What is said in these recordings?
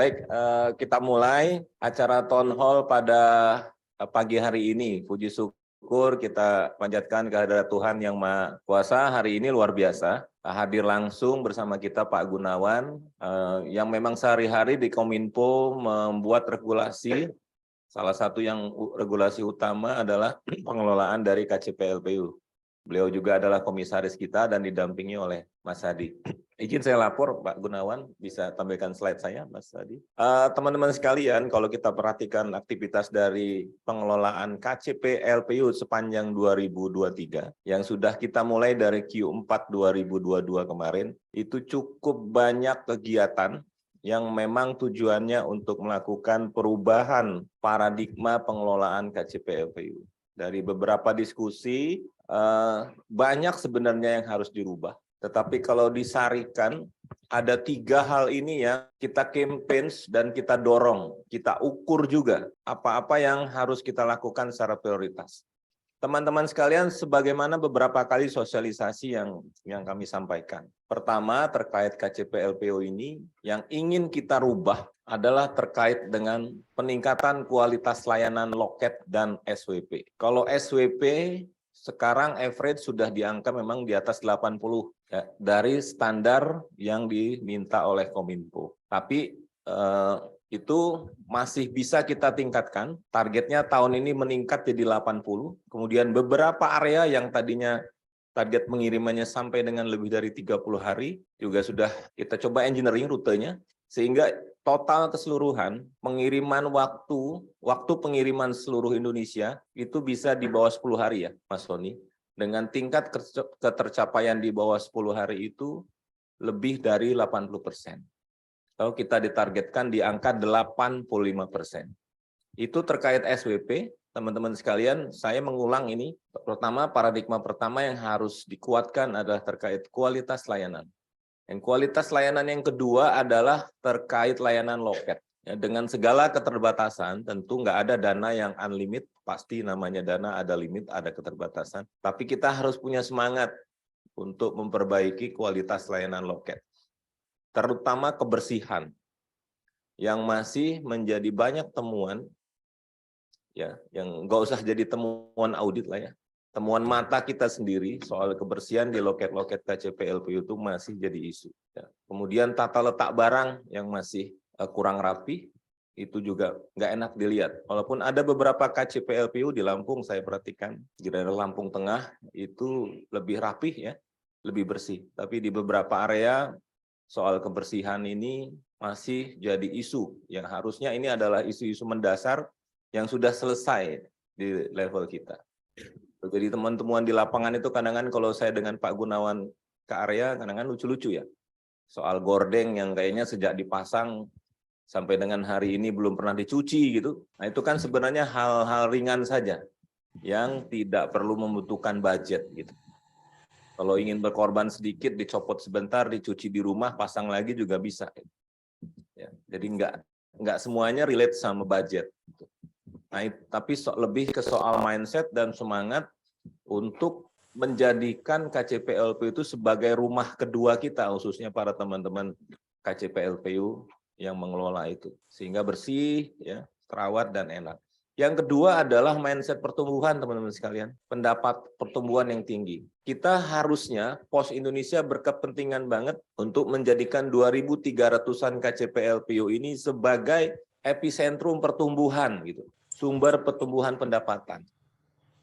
Baik, kita mulai acara town hall pada pagi hari ini. Puji syukur kita panjatkan kehadirat Tuhan yang Maha Kuasa. Hari ini luar biasa, hadir langsung bersama kita Pak Gunawan, yang memang sehari-hari di Kominfo membuat regulasi. Salah satu yang regulasi utama adalah pengelolaan dari KCP-LPU. Beliau juga adalah komisaris kita dan didampingi oleh Mas Hadi. Izin saya lapor, Pak Gunawan, bisa tampilkan slide saya, Mas Hadi. Teman-teman sekalian, kalau kita perhatikan aktivitas dari pengelolaan KCP LPU sepanjang 2023, yang sudah kita mulai dari Q4 2022 kemarin, itu cukup banyak kegiatan yang memang tujuannya untuk melakukan perubahan paradigma pengelolaan KCP LPU. Dari beberapa diskusi, banyak sebenarnya yang harus dirubah. Tetapi kalau disarikan, ada 3 hal ini yang kita campaign dan kita dorong, kita ukur juga apa-apa yang harus kita lakukan secara prioritas. Teman-teman sekalian, sebagaimana beberapa kali sosialisasi yang kami sampaikan. Pertama, terkait KCP LPU ini, yang ingin kita rubah adalah terkait dengan peningkatan kualitas layanan loket dan SWP. Kalau SWP, sekarang average sudah di angka memang di atas 80 ya, dari standar yang diminta oleh Kominfo. Tapi itu masih bisa kita tingkatkan. Targetnya tahun ini meningkat jadi 80. Kemudian beberapa area yang tadinya target pengirimannya sampai dengan lebih dari 30 hari juga sudah kita coba engineering rutenya, sehingga total keseluruhan pengiriman waktu pengiriman seluruh Indonesia itu bisa di bawah 10 hari ya, Mas Sony. Dengan tingkat ketercapaian di bawah 10 hari itu lebih dari 80%. Kalau kita ditargetkan di angka 85%. Itu terkait SWP, teman-teman sekalian, saya mengulang ini. Pertama, paradigma pertama yang harus dikuatkan adalah terkait kualitas layanan. Yang kualitas layanan yang kedua adalah terkait layanan loket. Ya, dengan segala keterbatasan, tentu nggak ada dana yang unlimited, pasti namanya dana ada limit, ada keterbatasan. Tapi kita harus punya semangat untuk memperbaiki kualitas layanan loket. Terutama kebersihan, yang masih menjadi banyak temuan, ya, yang nggak usah jadi temuan audit lah ya, temuan mata kita sendiri soal kebersihan di loket-loket KCP LPU itu masih jadi isu. Ya. Kemudian tata letak barang yang masih kurang rapi, itu juga nggak enak dilihat. Walaupun ada beberapa KCP LPU di Lampung, saya perhatikan, di daerah Lampung Tengah itu lebih rapih ya, lebih bersih. Tapi di beberapa area, soal kebersihan ini masih jadi isu yang harusnya ini adalah isu-isu mendasar yang sudah selesai di level kita. Jadi teman-teman di lapangan itu kadang-kadang kalau saya dengan Pak Gunawan ke area kadang-kadang lucu-lucu ya. Soal gordeng yang kayaknya sejak dipasang sampai dengan hari ini belum pernah dicuci gitu. Nah, itu kan sebenarnya hal-hal ringan saja yang tidak perlu membutuhkan budget gitu. Kalau ingin berkorban sedikit, dicopot sebentar, dicuci di rumah, pasang lagi juga bisa. Ya, jadi nggak semuanya relate sama budget. Nah, tapi lebih ke soal mindset dan semangat untuk menjadikan KCP LPU itu sebagai rumah kedua kita, khususnya para teman-teman KCP LPU yang mengelola itu, sehingga bersih, ya, terawat dan enak. Yang kedua adalah mindset pertumbuhan, teman-teman sekalian. Pendapat pertumbuhan yang tinggi. Kita harusnya, Pos Indonesia berkepentingan banget untuk menjadikan 2.300-an KCP LPU ini sebagai epicentrum pertumbuhan, gitu, sumber pertumbuhan pendapatan.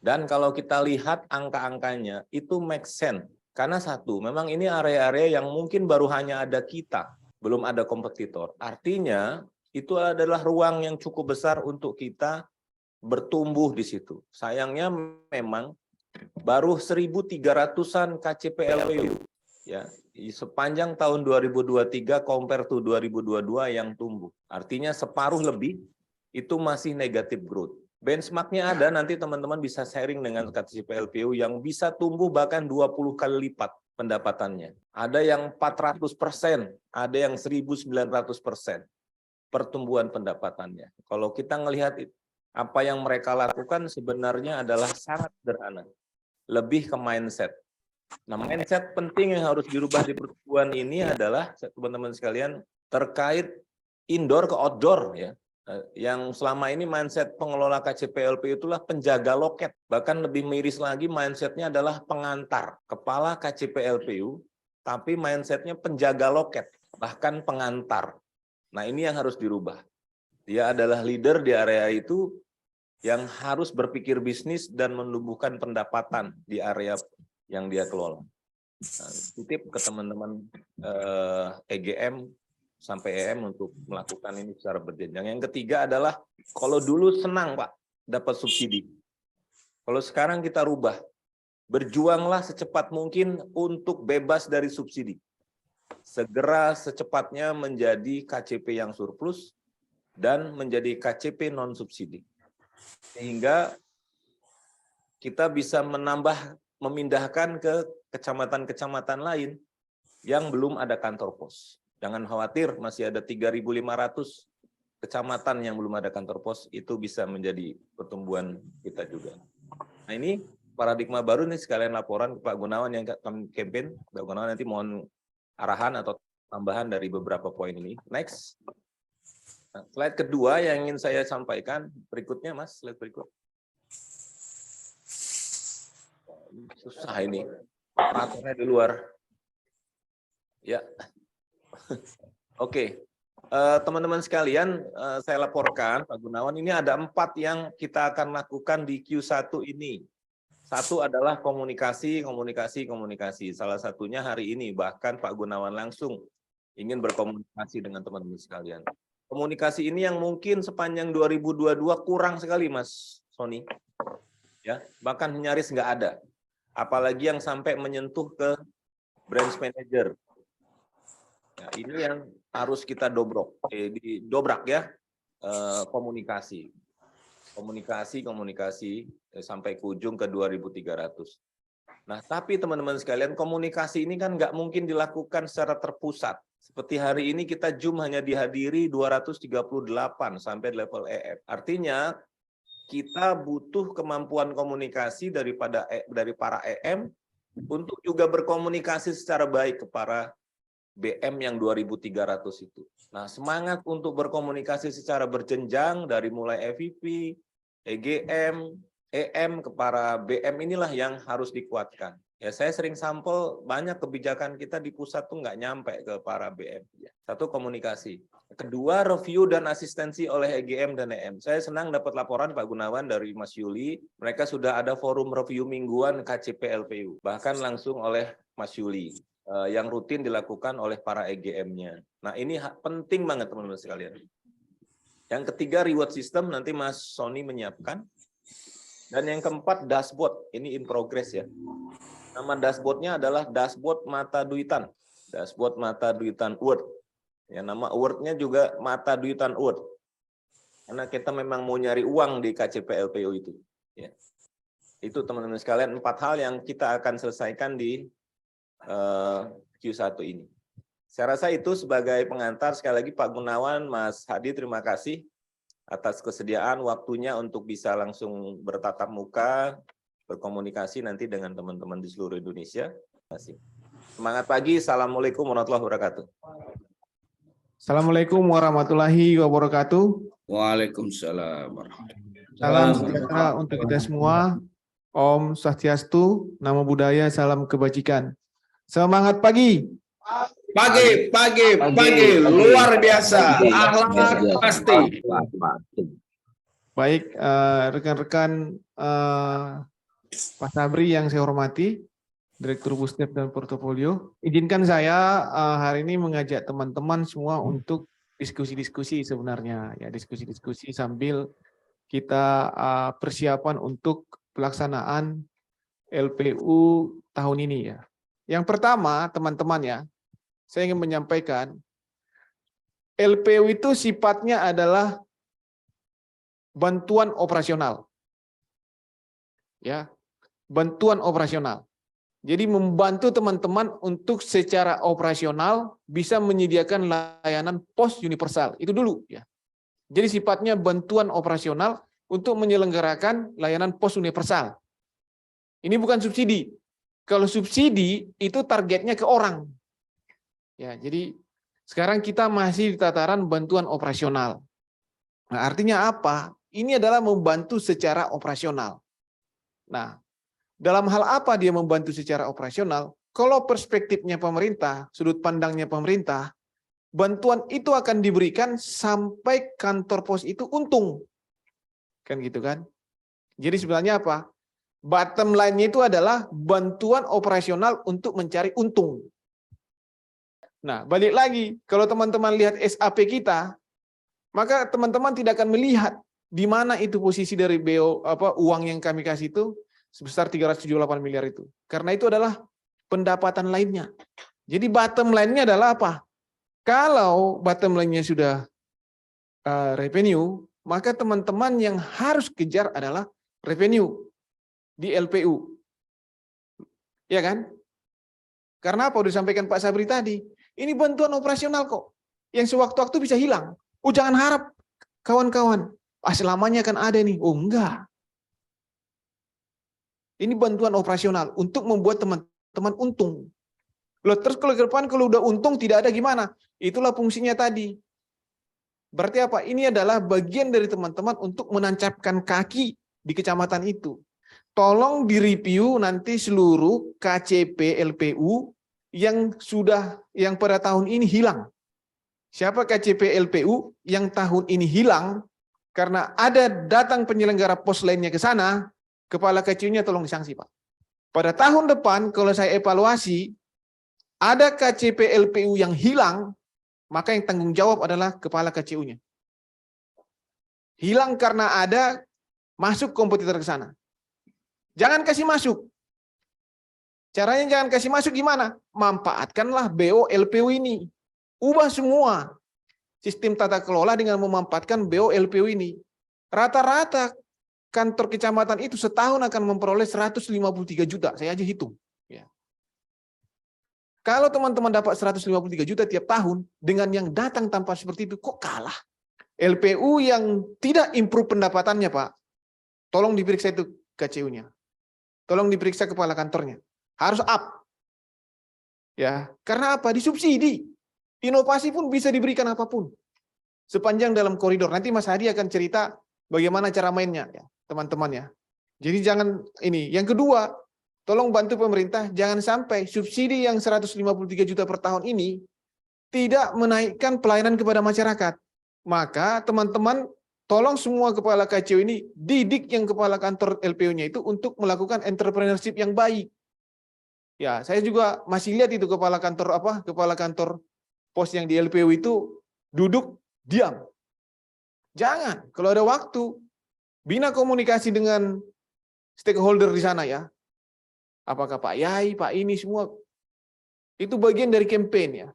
Dan kalau kita lihat angka-angkanya, itu make sense. Karena satu, memang ini area-area yang mungkin baru hanya ada kita, belum ada kompetitor. Artinya, itu adalah ruang yang cukup besar untuk kita bertumbuh di situ. Sayangnya memang baru 1.300-an KCP LPU ya sepanjang tahun 2023 compare to 2022 yang tumbuh. Artinya separuh lebih itu masih negatif growth. Benchmarknya ada, nanti teman-teman bisa sharing dengan KCP LPU yang bisa tumbuh bahkan 20 kali lipat pendapatannya. Ada yang 400%, ada yang 1.900% pertumbuhan pendapatannya. Kalau kita ngelihat apa yang mereka lakukan sebenarnya adalah sangat sederhana. Lebih ke mindset. Nah, mindset penting yang harus dirubah di pertumbuhan ini adalah, teman-teman sekalian, terkait indoor ke outdoor ya. Yang selama ini mindset pengelola KCP LPU itulah penjaga loket. Bahkan lebih miris lagi mindsetnya adalah pengantar. Kepala KCP LPU, tapi mindsetnya penjaga loket, bahkan pengantar. Nah ini yang harus dirubah. Dia adalah leader di area itu yang harus berpikir bisnis dan menumbuhkan pendapatan di area yang dia kelola. Nah, titip ke teman-teman EGM sampai EM untuk melakukan ini secara berjenjang. Yang ketiga adalah kalau dulu senang Pak dapat subsidi. Kalau sekarang kita rubah, berjuanglah secepat mungkin untuk bebas dari subsidi. Segera secepatnya menjadi KCP yang surplus dan menjadi KCP non subsidi. Sehingga kita bisa memindahkan ke kecamatan-kecamatan lain yang belum ada kantor pos. Jangan khawatir, masih ada 3.500 kecamatan yang belum ada kantor pos, itu bisa menjadi pertumbuhan kita juga. Nah ini paradigma baru nih, sekalian laporan ke Pak Gunawan yang campaign. Pak Gunawan nanti mohon arahan atau tambahan dari beberapa poin ini. Next. Nah, slide kedua yang ingin saya sampaikan, berikutnya Mas, slide berikut. Susah ini, operatornya di luar. Ya. Oke, teman-teman sekalian, saya laporkan Pak Gunawan, ini ada 4 yang kita akan lakukan di Q1 ini. Satu adalah komunikasi. Salah satunya hari ini, bahkan Pak Gunawan langsung ingin berkomunikasi dengan teman-teman sekalian. Komunikasi ini yang mungkin sepanjang 2022 kurang sekali, Mas Sony. Ya, bahkan nyaris nggak ada. Apalagi yang sampai menyentuh ke branch manager. Nah, ini yang harus kita dobrak ya, komunikasi sampai ke ujung ke 2.300. Nah, tapi teman-teman sekalian, komunikasi ini kan nggak mungkin dilakukan secara terpusat. Seperti hari ini kita Zoom hanya dihadiri 238 sampai level EM. Artinya kita butuh kemampuan komunikasi dari para EM untuk juga berkomunikasi secara baik ke para BM yang 2.300 itu. Nah, semangat untuk berkomunikasi secara berjenjang dari mulai EVP, EGM, EM ke para BM inilah yang harus dikuatkan. Ya, saya sering sampel banyak kebijakan kita di pusat tuh nggak nyampe ke para BM. Satu, komunikasi. Kedua, review dan asistensi oleh EGM dan EM. Saya senang dapat laporan Pak Gunawan dari Mas Yuli. Mereka sudah ada forum review mingguan KCP LPU, bahkan langsung oleh Mas Yuli. Yang rutin dilakukan oleh para EGM-nya. Nah, ini penting banget teman-teman sekalian. Yang ketiga, reward system, nanti Mas Sony menyiapkan. Dan yang keempat, dashboard. Ini in progress ya. Nama dashboard-nya adalah dashboard mata duitan. Dashboard mata duitan award. Ya, nama award-nya juga mata duitan award. Karena kita memang mau nyari uang di KCP LPU itu. Ya. Itu teman-teman sekalian, 4 hal yang kita akan selesaikan di Q1 ini. Saya rasa itu sebagai pengantar. Sekali lagi Pak Gunawan, Mas Hadi, terima kasih atas kesediaan waktunya untuk bisa langsung bertatap muka, berkomunikasi nanti dengan teman-teman di seluruh Indonesia. Terima kasih. Semangat pagi, Assalamualaikum warahmatullahi wabarakatuh. Assalamualaikum warahmatullahi wabarakatuh. Waalaikumsalam warahmatullahi wabarakatuh. Salam sejahtera untuk kita semua. Om Swastiastu, Namo Buddhaya, salam kebajikan. Semangat pagi. Pagi, luar biasa. Akhlak pasti. Baik, rekan-rekan Pak Sabri yang saya hormati, Direktur Busnep dan Portofolio. Izinkan saya hari ini mengajak teman-teman semua untuk diskusi-diskusi sebenarnya, ya diskusi-diskusi sambil kita persiapan untuk pelaksanaan LPU tahun ini ya. Yang pertama, teman-teman ya, saya ingin menyampaikan LPU itu sifatnya adalah bantuan operasional. Ya, bantuan operasional. Jadi membantu teman-teman untuk secara operasional bisa menyediakan layanan pos universal. Itu dulu ya. Jadi sifatnya bantuan operasional untuk menyelenggarakan layanan pos universal. Ini bukan subsidi. Kalau subsidi itu targetnya ke orang. Ya, jadi Sekarang kita masih di tataran bantuan operasional. Nah, artinya apa? Ini adalah membantu secara operasional. Nah, dalam hal apa dia membantu secara operasional? Kalau perspektifnya pemerintah, sudut pandangnya pemerintah, bantuan itu akan diberikan sampai kantor pos itu untung. Kan gitu kan? Jadi sebenarnya apa? Bottom line-nya itu adalah bantuan operasional untuk mencari untung. Nah, balik lagi, kalau teman-teman lihat SAP kita, maka teman-teman tidak akan melihat di mana itu posisi dari uang yang kami kasih itu sebesar 378 miliar itu. Karena itu adalah pendapatan lainnya. Jadi bottom line-nya adalah apa? Kalau bottom line-nya sudah revenue, maka teman-teman yang harus kejar adalah revenue di LPU. Ya kan? Karena apa? Udah disampaikan Pak Sabri tadi. Ini bantuan operasional kok. Yang sewaktu-waktu bisa hilang. Oh, jangan harap kawan-kawan. Selamanya akan ada nih. Oh, enggak. Ini bantuan operasional untuk membuat teman-teman untung. Loh, terus kalau ke depan kalau udah untung tidak ada gimana? Itulah fungsinya tadi. Berarti apa? Ini adalah bagian dari teman-teman untuk menancapkan kaki di kecamatan itu. Tolong direview nanti seluruh KCP LPU yang pada tahun ini hilang. Siapa KCP LPU yang tahun ini hilang karena ada datang penyelenggara pos lainnya ke sana, kepala KCU-nya tolong disanksi, Pak. Pada tahun depan kalau saya evaluasi ada KCP LPU yang hilang, maka yang tanggung jawab adalah kepala KCU-nya. Hilang karena ada masuk kompetitor ke sana. Jangan kasih masuk. Caranya jangan kasih masuk gimana? Manfaatkanlah BO LPU ini. Ubah semua sistem tata kelola dengan memanfaatkan BO LPU ini. Rata-rata kantor kecamatan itu setahun akan memperoleh 153 juta. Saya aja hitung. Ya. Kalau teman-teman dapat 153 juta tiap tahun, dengan yang datang tanpa seperti itu, kok kalah? LPU yang tidak improve pendapatannya, Pak, tolong diperiksa itu KCU-nya. Tolong diperiksa kepala kantornya. Harus up. Ya, karena apa? Disubsidi. Inovasi pun bisa diberikan apapun. Sepanjang dalam koridor. Nanti Mas Hadi akan cerita bagaimana cara mainnya, ya, teman-teman ya. Jadi jangan ini. Yang kedua, tolong bantu pemerintah jangan sampai subsidi yang 153 juta per tahun ini tidak menaikkan pelayanan kepada masyarakat. Maka teman-teman tolong semua kepala KCU ini didik yang kepala kantor LPU-nya itu untuk melakukan entrepreneurship yang baik. Ya, saya juga masih lihat itu kepala kantor pos yang di LPU itu duduk diam. Jangan, kalau ada waktu bina komunikasi dengan stakeholder di sana ya. Apakah Pak Yai, Pak ini semua itu bagian dari campaign ya.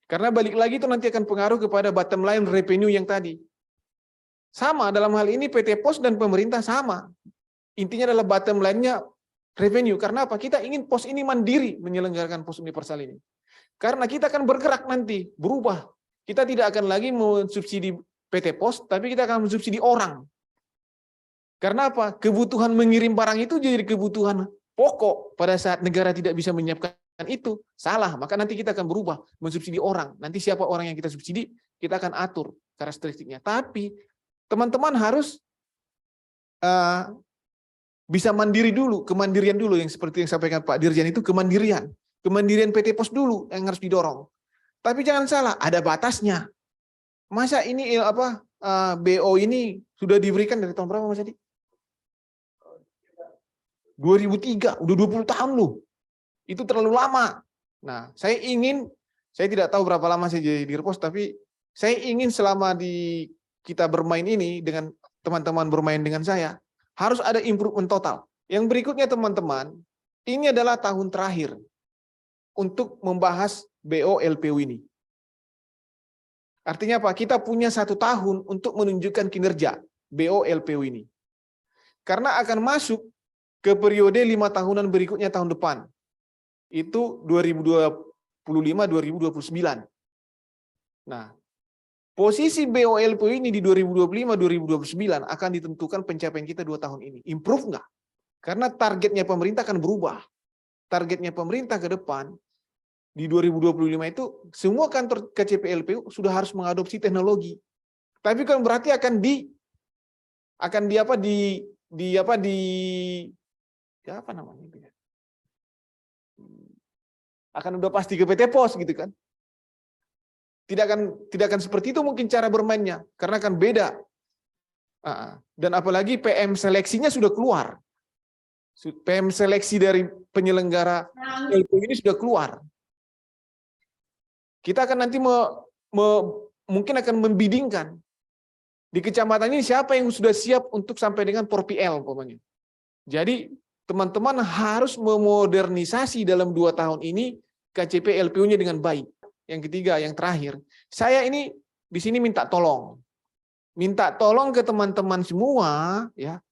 Karena balik lagi itu nanti akan pengaruh kepada bottom line revenue yang tadi. Sama dalam hal ini PT Pos dan pemerintah sama. Intinya adalah bottom line-nya revenue. Karena apa? Kita ingin pos ini mandiri menyelenggarakan pos universal ini. Karena kita akan bergerak nanti, berubah. Kita tidak akan lagi mensubsidi PT Pos, tapi kita akan mensubsidi orang. Karena apa? Kebutuhan mengirim barang itu jadi kebutuhan pokok pada saat negara tidak bisa menyiapkan itu. Salah, maka nanti kita akan berubah, mensubsidi orang. Nanti siapa orang yang kita subsidi, kita akan atur karakteristiknya. Tapi teman-teman harus bisa mandiri dulu, kemandirian dulu yang seperti yang sampaikan Pak Dirjen itu kemandirian PT Pos dulu yang harus didorong. Tapi jangan salah, ada batasnya. Masa ini BO ini sudah diberikan dari tahun berapa Mas Adi? 2003, udah 20 tahun loh. Itu terlalu lama. Nah, saya tidak tahu berapa lama saya jadi Dirpos, tapi saya ingin selama kita bermain ini dengan teman-teman bermain dengan saya, harus ada improvement total. Yang berikutnya teman-teman, ini adalah tahun terakhir untuk membahas BO LPU ini. Artinya apa? Kita punya 1 tahun untuk menunjukkan kinerja BO LPU ini. Karena akan masuk ke periode 5 tahunan berikutnya tahun depan. Itu 2025-2029. Nah, posisi BO LPU ini di 2025-2029 akan ditentukan pencapaian kita 2 tahun ini. Improve nggak? Karena targetnya pemerintah akan berubah. Targetnya pemerintah ke depan di 2025 itu semua kantor KCP LPU sudah harus mengadopsi teknologi. Tapi kan berarti akan di apa namanya itu ya? Akan udah pasti ke PT Pos gitu kan. Tidak akan seperti itu mungkin cara bermainnya, karena kan beda. Dan apalagi PM seleksinya sudah keluar. PM seleksi dari penyelenggara LPU ini sudah keluar. Kita akan nanti mungkin akan membidingkan di kecamatan ini siapa yang sudah siap untuk sampai dengan POR-PL pokoknya. Jadi teman-teman harus memodernisasi dalam 2 tahun ini KCP LPU-nya dengan baik. Yang ketiga, yang terakhir, saya ini di sini minta tolong ke teman-teman semua, ya,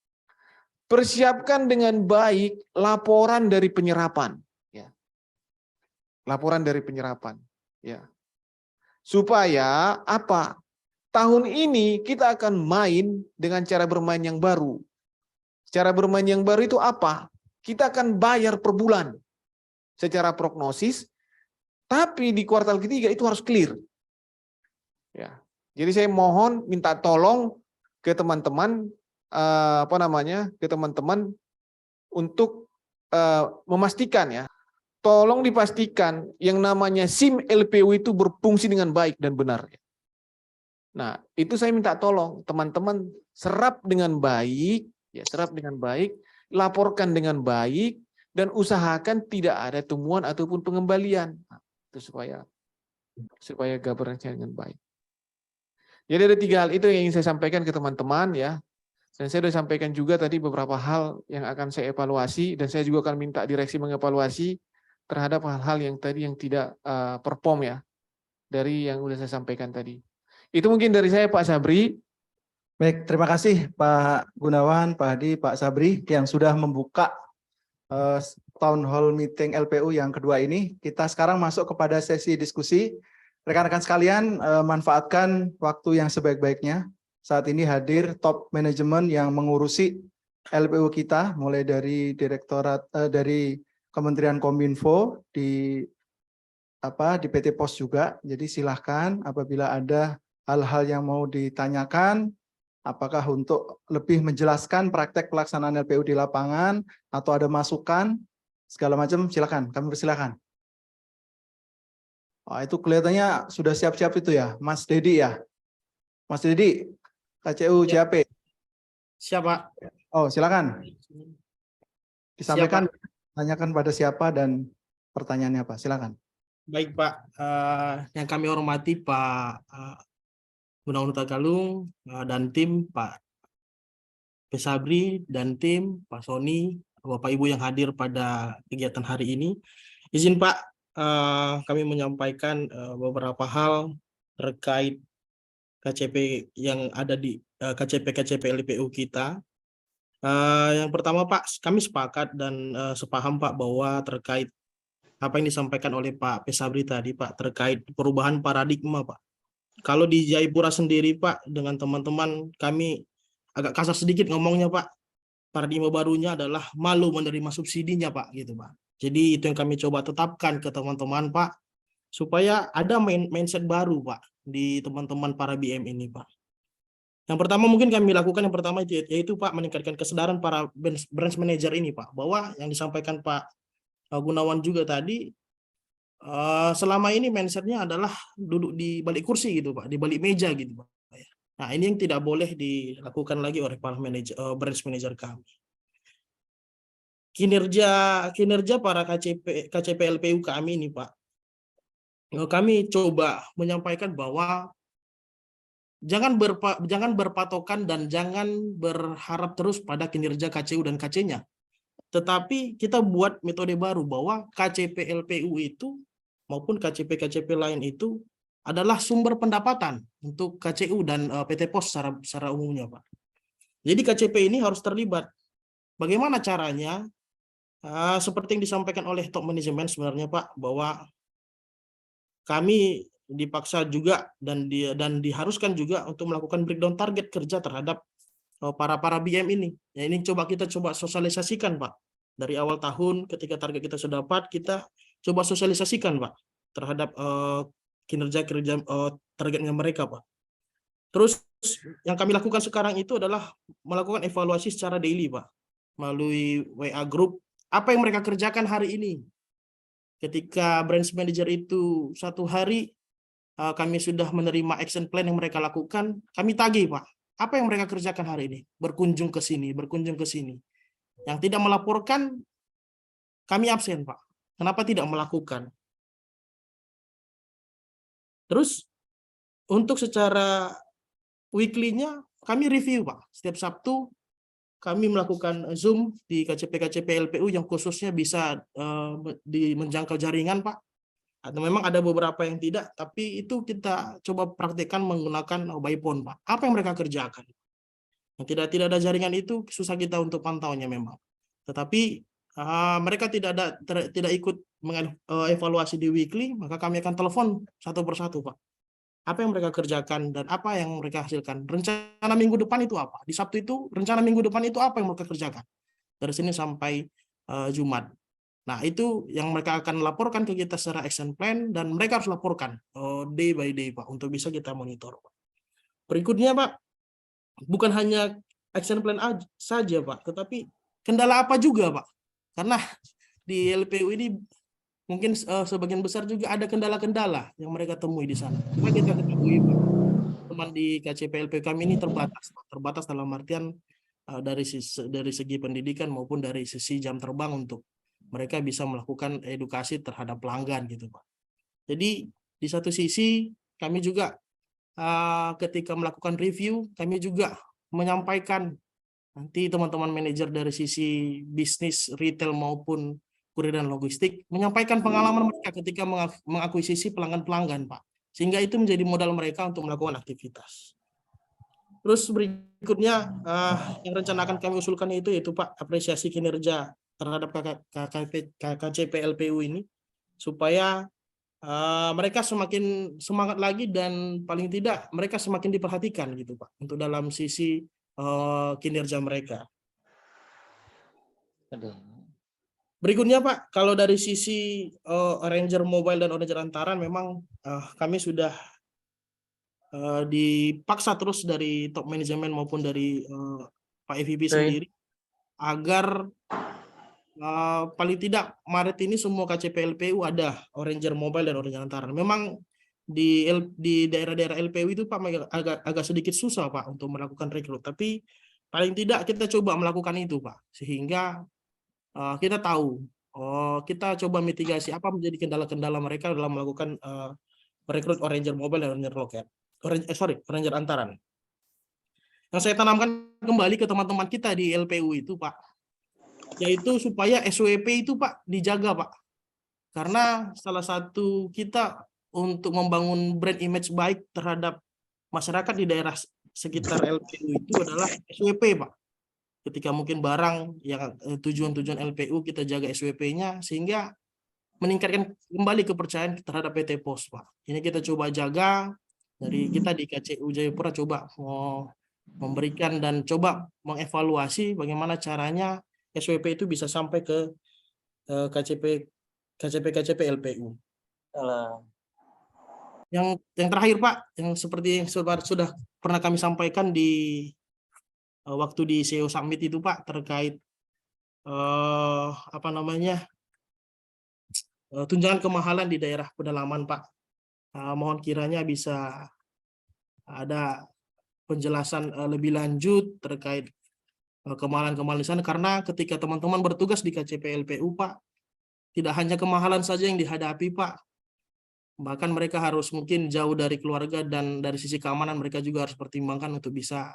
persiapkan dengan baik laporan dari penyerapan, ya, laporan dari penyerapan, ya, supaya apa? Tahun ini kita akan main dengan cara bermain yang baru. Cara bermain yang baru itu apa? Kita akan bayar per bulan secara prognosis, tapi di kuartal ketiga itu harus clear. Ya. Jadi saya mohon minta tolong ke teman-teman ke teman-teman untuk memastikan, ya. Tolong dipastikan yang namanya SIM LPU itu berfungsi dengan baik dan benar. Nah, itu saya minta tolong teman-teman serap dengan baik, ya, serap dengan baik, laporkan dengan baik, dan usahakan tidak ada temuan ataupun pengembalian. Nah, itu supaya governance-nya dengan baik. Jadi ada 3 hal itu yang ingin saya sampaikan ke teman-teman, ya. Dan saya sudah sampaikan juga tadi beberapa hal yang akan saya evaluasi, dan saya juga akan minta direksi mengevaluasi terhadap hal-hal yang tadi yang tidak perform, ya, dari yang sudah saya sampaikan tadi. Itu mungkin dari saya, Pak Sabri. Baik, terima kasih Pak Gunawan, Pak Hadi, Pak Sabri yang sudah membuka Town Hall Meeting LPU yang kedua ini. Kita sekarang masuk kepada sesi diskusi. Rekan-rekan sekalian, manfaatkan waktu yang sebaik-baiknya. Saat ini hadir top manajemen yang mengurusi LPU kita, mulai dari direktorat dari Kementerian Kominfo di PT Pos juga. Jadi silahkan apabila ada hal-hal yang mau ditanyakan, apakah untuk lebih menjelaskan praktek pelaksanaan LPU di lapangan, atau ada masukan, segala macam, silakan, kami persilakan. Oh, itu kelihatannya sudah siap-siap itu ya, Mas Dedi ya. Mas Dedi, KCU CAP. Siap, Pak. Oh, silakan. Disampaikan, Siap, Pak. tanyakan pada siapa dan pertanyaannya apa, silakan. Baik, Pak. Yang kami hormati Pak Gunawan Tagalung dan tim, Pak Pesabri dan tim, Pak Sony, Bapak Ibu yang hadir pada kegiatan hari ini. Izin Pak, kami menyampaikan beberapa hal terkait KCP yang ada di KCP LPU kita. Yang pertama Pak, kami sepakat dan sepaham Pak bahwa terkait apa yang disampaikan oleh Pak Pesabri tadi Pak, terkait perubahan paradigma Pak. Kalau di Jayapura sendiri Pak, dengan teman-teman kami agak kasar sedikit ngomongnya Pak, paradigma barunya adalah malu menerima subsidinya Pak, gitu Pak. Jadi itu yang kami coba tetapkan ke teman-teman Pak, supaya ada mindset baru Pak di teman-teman para BM ini Pak. Yang pertama mungkin kami lakukan, yang pertama yaitu Pak, meningkatkan kesadaran para branch manager ini Pak, bahwa yang disampaikan Pak Gunawan juga tadi, selama ini mindsetnya adalah duduk di balik kursi gitu Pak, di balik meja gitu Pak. Nah ini yang tidak boleh dilakukan lagi oleh para branch manager kami. Kinerja para KCP LPU kami ini Pak, kami coba menyampaikan bahwa jangan berpatokan dan jangan berharap terus pada kinerja KCU dan KC-nya. Tetapi kita buat metode baru bahwa KCP LPU itu maupun KCP lain itu adalah sumber pendapatan untuk KCU dan PT Pos secara umumnya, Pak. Jadi KCP ini harus terlibat. Bagaimana caranya? Seperti yang disampaikan oleh top manajemen sebenarnya, Pak, bahwa kami dipaksa juga dan diharuskan juga untuk melakukan breakdown target kerja terhadap para BM ini. Ya, ini kita coba sosialisasikan Pak. Dari awal tahun ketika target kita sudah dapat, kita coba sosialisasikan Pak. terhadap kinerja targetnya mereka, Pak. Terus yang kami lakukan sekarang itu adalah melakukan evaluasi secara daily, Pak, melalui WA group. Apa yang mereka kerjakan hari ini? Ketika branch manager itu satu hari kami sudah menerima action plan yang mereka lakukan, kami tagih, Pak. Apa yang mereka kerjakan hari ini? Berkunjung ke sini, berkunjung ke sini. Yang tidak melaporkan, kami absen, Pak. Kenapa tidak melakukan? Terus, untuk secara weekly-nya, kami review, Pak. Setiap Sabtu, kami melakukan Zoom di KCP-KCP LPU yang khususnya bisa menjangkau jaringan, Pak. Atau memang ada beberapa yang tidak, tapi itu kita coba praktekkan menggunakan by phone, Pak. Apa yang mereka kerjakan? Yang tidak ada jaringan itu susah kita untuk pantaunya memang. Tetapi mereka tidak ikut mengevaluasi di weekly, maka kami akan telepon satu persatu, Pak. Apa yang mereka kerjakan dan apa yang mereka hasilkan. Rencana minggu depan itu apa? Di Sabtu itu, rencana minggu depan itu apa yang mereka kerjakan. Dari Senin sampai Jumat. Nah, itu yang mereka akan laporkan ke kita secara action plan, dan mereka harus laporkan day by day, Pak, untuk bisa kita monitor, Pak. Berikutnya, Pak, bukan hanya action plan saja, Pak, tetapi kendala apa juga, Pak. Karena di LPU ini mungkin sebagian besar juga ada kendala-kendala yang mereka temui di sana. Cuma kita ketahui, Pak, teman di KCP LPU kami ini terbatas dalam artian dari segi pendidikan maupun dari sisi jam terbang untuk mereka bisa melakukan edukasi terhadap pelanggan gitu, Pak. Jadi di satu sisi kami juga ketika melakukan review, kami juga menyampaikan nanti teman-teman manajer dari sisi bisnis, retail maupun kurir dan logistik menyampaikan pengalaman mereka ketika mengakuisisi pelanggan-pelanggan, Pak. Sehingga itu menjadi modal mereka untuk melakukan aktivitas. Terus berikutnya yang rencana akan kami usulkan itu yaitu, Pak, apresiasi kinerja terhadap KCP LPU ini supaya mereka semakin semangat lagi dan paling tidak mereka semakin diperhatikan gitu, Pak, untuk dalam sisi kinerja mereka. Berikutnya, Pak, kalau dari sisi Ranger Mobile dan Ranger Antaran memang kami sudah dipaksa terus dari top manajemen maupun dari Pak EVP sendiri agar paling tidak Maret ini semua KCP LPU ada Ranger Mobile dan Ranger Antaran. Memang di daerah-daerah LPU itu, Pak, agak sedikit susah, Pak, untuk melakukan rekrut. Tapi paling tidak kita coba melakukan itu, Pak, sehingga kita tahu, kita coba mitigasi apa menjadi kendala-kendala mereka dalam melakukan merekrut Ranger Mobile dan Ranger Loket. Ranger Antaran. Yang saya tanamkan kembali ke teman-teman kita di LPU itu, Pak, yaitu supaya SWP itu, Pak, dijaga, Pak. Karena salah satu kita untuk membangun brand image baik terhadap masyarakat di daerah sekitar LPU itu adalah SWP, Pak. Ketika mungkin barang yang tujuan-tujuan LPU kita jaga SWP-nya sehingga meningkatkan kembali kepercayaan terhadap PT Pos, Pak. Ini kita coba jaga dari kita di KCU Jayapura, coba memberikan dan coba mengevaluasi bagaimana caranya SWP itu bisa sampai ke KCP LPU. Yang terakhir, Pak, yang seperti yang sudah pernah kami sampaikan di waktu di CEO Summit itu, Pak, terkait tunjangan kemahalan di daerah pedalaman, Pak. Mohon kiranya bisa ada penjelasan lebih lanjut terkait kemahalan-kemahalan di sana, karena ketika teman-teman bertugas di KCP LPU, Pak, tidak hanya kemahalan saja yang dihadapi, Pak. Bahkan mereka harus mungkin jauh dari keluarga, dan dari sisi keamanan mereka juga harus pertimbangkan untuk bisa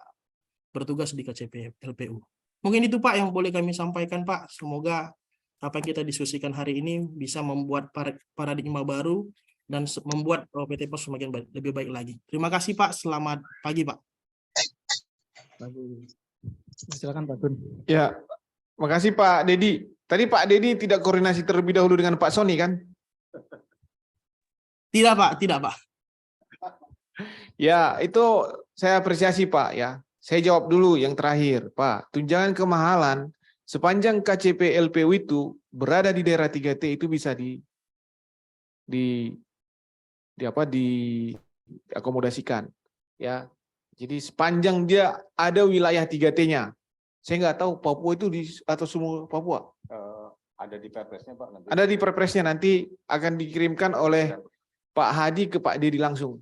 bertugas di KCP LPU. Mungkin itu, Pak, yang boleh kami sampaikan, Pak. Semoga apa yang kita diskusikan hari ini bisa membuat paradigma baru dan membuat PT Pos semakin lebih baik lagi. Terima kasih, Pak. Selamat pagi, Pak. Silakan, Pak Gun. Ya, makasih Pak Dedi. Tadi Pak Dedi tidak koordinasi terlebih dahulu dengan Pak Sony, kan? Tidak, Pak. Tidak, Pak. Ya, itu saya apresiasi, Pak, ya. Saya jawab dulu yang terakhir, Pak. Tunjangan kemahalan sepanjang KCP LPU itu berada di daerah 3T itu bisa diakomodasikan, ya. Jadi sepanjang dia ada wilayah 3T-nya. Saya nggak tahu Papua itu atau semua Papua. Ada di Perpresnya Pak nanti. Ada di Perpresnya, nanti akan dikirimkan oleh Pak Hadi ke Pak Dedi langsung.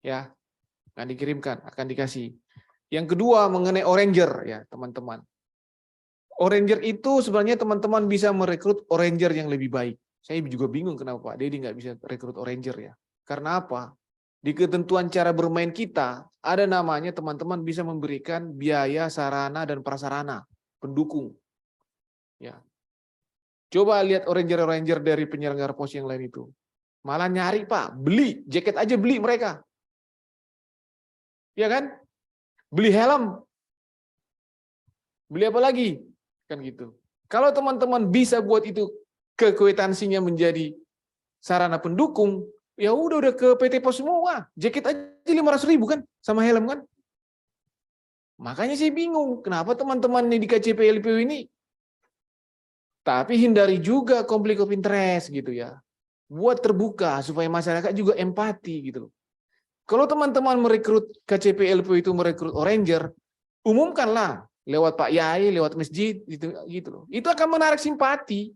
Ya. Akan dikirimkan, akan dikasih. Yang kedua mengenai Oranger ya, teman-teman. Oranger itu sebenarnya teman-teman bisa merekrut Oranger yang lebih baik. Saya juga bingung kenapa Pak Dedi nggak bisa rekrut Oranger ya. Karena apa? Di ketentuan cara bermain kita, ada namanya teman-teman bisa memberikan biaya sarana dan prasarana pendukung. Ya. Coba lihat Oranger-Oranger dari penyelenggara pos yang lain itu. Malah nyari Pak, beli, jaket aja beli mereka. Ya kan? Beli helm. Beli apa lagi? Kan gitu. Kalau teman-teman bisa buat itu kekwitansinya menjadi sarana pendukung, ya udah ke PT Pos semua. Jaket aja 500.000 kan sama helm kan. Makanya saya bingung kenapa teman-teman di KCP LPU ini. Tapi hindari juga konflik of interest gitu ya. Buat terbuka supaya masyarakat juga empati gitu loh. Kalau teman-teman merekrut KCP LPU itu merekrut Oranger, umumkanlah lewat Pak Yai, lewat masjid gitu loh. Itu akan menarik simpati.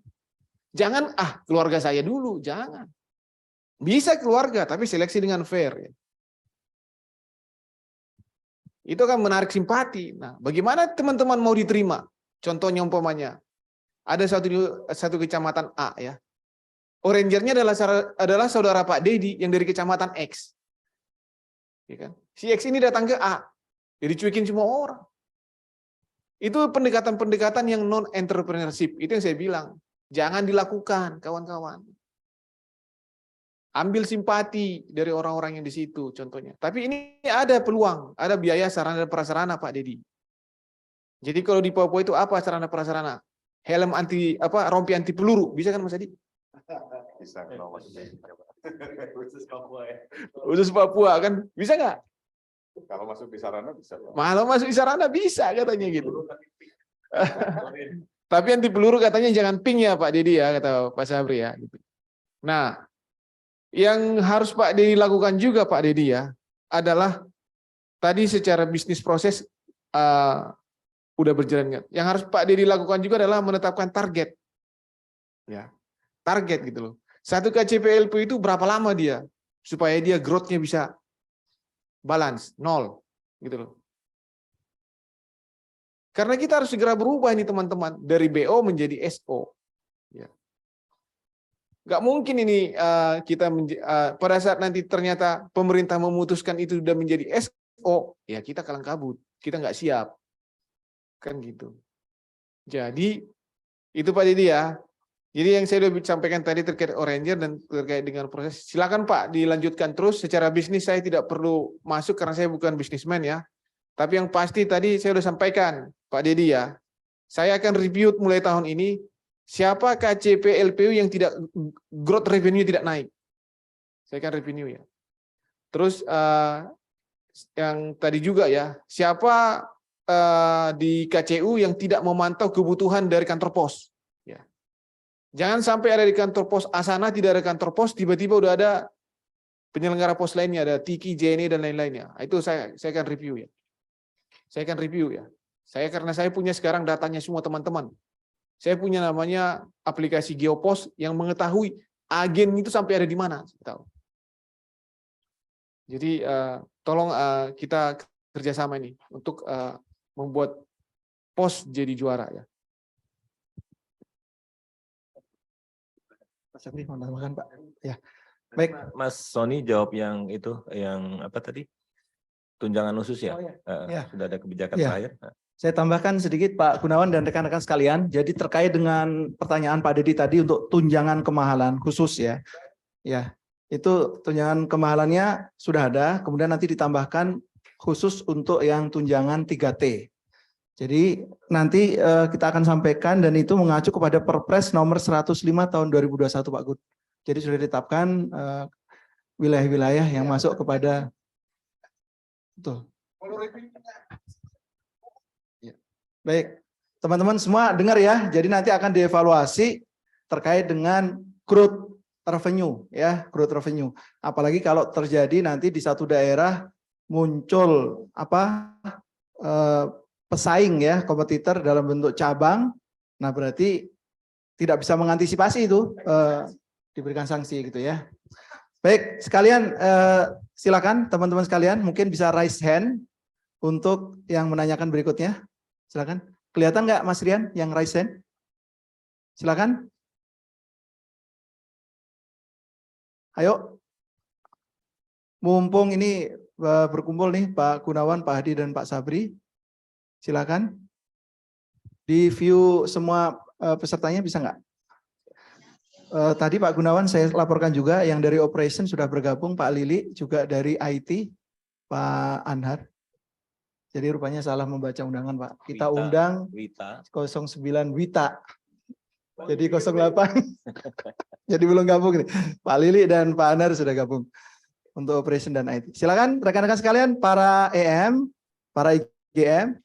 Jangan keluarga saya dulu, jangan. Bisa keluarga tapi seleksi dengan fair ya. Itu akan menarik simpati. Nah, bagaimana teman-teman mau diterima? Contohnya umpamanya ada satu kecamatan A ya. Orangernya adalah saudara Pak Dedi yang dari kecamatan X. Ya kan? Si X ini datang ke A, jadi cuekin semua orang. Itu pendekatan-pendekatan yang non-entrepreneurship. Itu yang saya bilang. Jangan dilakukan, kawan-kawan. Ambil simpati dari orang-orang yang di situ, contohnya. Tapi ini ada peluang, ada biaya sarana dan prasarana, Pak Dedi. Jadi kalau di Papua itu apa sarana prasarana? Helm rompi anti peluru, bisa kan Mas Adi? Bisa kalau khusus Papua ya. Khusus Papua kan, bisa nggak? Kalau masuk di sarana bisa. Malah masuk di sarana bisa katanya gitu. Tapi anti peluru katanya jangan pink ya Pak Dedi ya, kata Pak Sabri ya. Nah, yang harus Pak Dedi lakukan juga Pak Dedi ya, adalah tadi secara bisnis proses udah berjalan. Yang harus Pak Dedi lakukan juga adalah menetapkan target. Ya, target gitu loh. Satu KCP LPU itu berapa lama dia supaya dia growth-nya bisa balance 0 gitu loh. Karena kita harus segera berubah ini teman-teman dari BO menjadi SO. Ya. Nggak mungkin ini kita pada saat nanti ternyata pemerintah memutuskan itu sudah menjadi SO, ya kita kalang kabut, kita nggak siap, kan gitu. Jadi itu Pak Dedi ya. Jadi yang saya sudah sampaikan tadi terkait Oranger dan terkait dengan proses, silakan Pak dilanjutkan terus. Secara bisnis saya tidak perlu masuk karena saya bukan bisnismen ya. Tapi yang pasti tadi saya sudah sampaikan Pak Dedi ya. Saya akan review mulai tahun ini siapa KCP LPU yang tidak growth revenue tidak naik. Saya akan review ya. Terus yang tadi juga ya, siapa di KCU yang tidak memantau kebutuhan dari kantor pos. Jangan sampai ada di kantor pos Asana, tidak ada kantor pos, tiba-tiba udah ada penyelenggara pos lainnya, ada Tiki, JNE, dan lain-lainnya. Itu saya akan review ya. Saya akan review ya. Karena saya punya sekarang datanya semua teman-teman. Saya punya namanya aplikasi Geopos yang mengetahui agen itu sampai ada di mana. Tahu. Jadi tolong kita kerjasama ini untuk membuat pos jadi juara ya. Mas Sabri mau tambahkan Pak? Ya, baik. Mas Sony jawab yang itu, yang apa tadi? Tunjangan khusus ya? Oh, ya. Sudah ada kebijakan Ya. terakhir. Saya tambahkan sedikit Pak Gunawan dan rekan-rekan sekalian. Jadi terkait dengan pertanyaan Pak Dedi tadi untuk tunjangan kemahalan khusus ya. Ya, itu tunjangan kemahalannya sudah ada, kemudian nanti ditambahkan khusus untuk yang tunjangan 3T. Jadi nanti kita akan sampaikan dan itu mengacu kepada Perpres nomor 105 tahun 2021 Pak Gud. Jadi sudah ditetapkan wilayah-wilayah yang masuk kepada betul. Ya. Baik, teman-teman semua dengar ya. Jadi nanti akan dievaluasi terkait dengan growth revenue ya, growth revenue. Apalagi kalau terjadi nanti di satu daerah muncul pesaing ya, kompetitor dalam bentuk cabang. Nah, berarti tidak bisa mengantisipasi itu, diberikan sanksi gitu ya. Baik, sekalian silakan teman-teman sekalian mungkin bisa raise hand untuk yang menanyakan berikutnya. Silakan. Kelihatan nggak Mas Rian yang raise hand? Silakan. Ayo. Mumpung ini berkumpul nih Pak Gunawan, Pak Hadi dan Pak Sabri. Silakan. Di view semua pesertanya bisa nggak? Tadi Pak Gunawan saya laporkan juga yang dari operation sudah bergabung, Pak Lili juga dari IT, Pak Anhar. Jadi rupanya salah membaca undangan Pak. Kita Wita. undang Wita. 09 Wita. Jadi 08. Jadi belum gabung nih. Pak Lili dan Pak Anhar sudah gabung untuk operation dan IT. Silakan rekan-rekan sekalian, para EM, para IGM,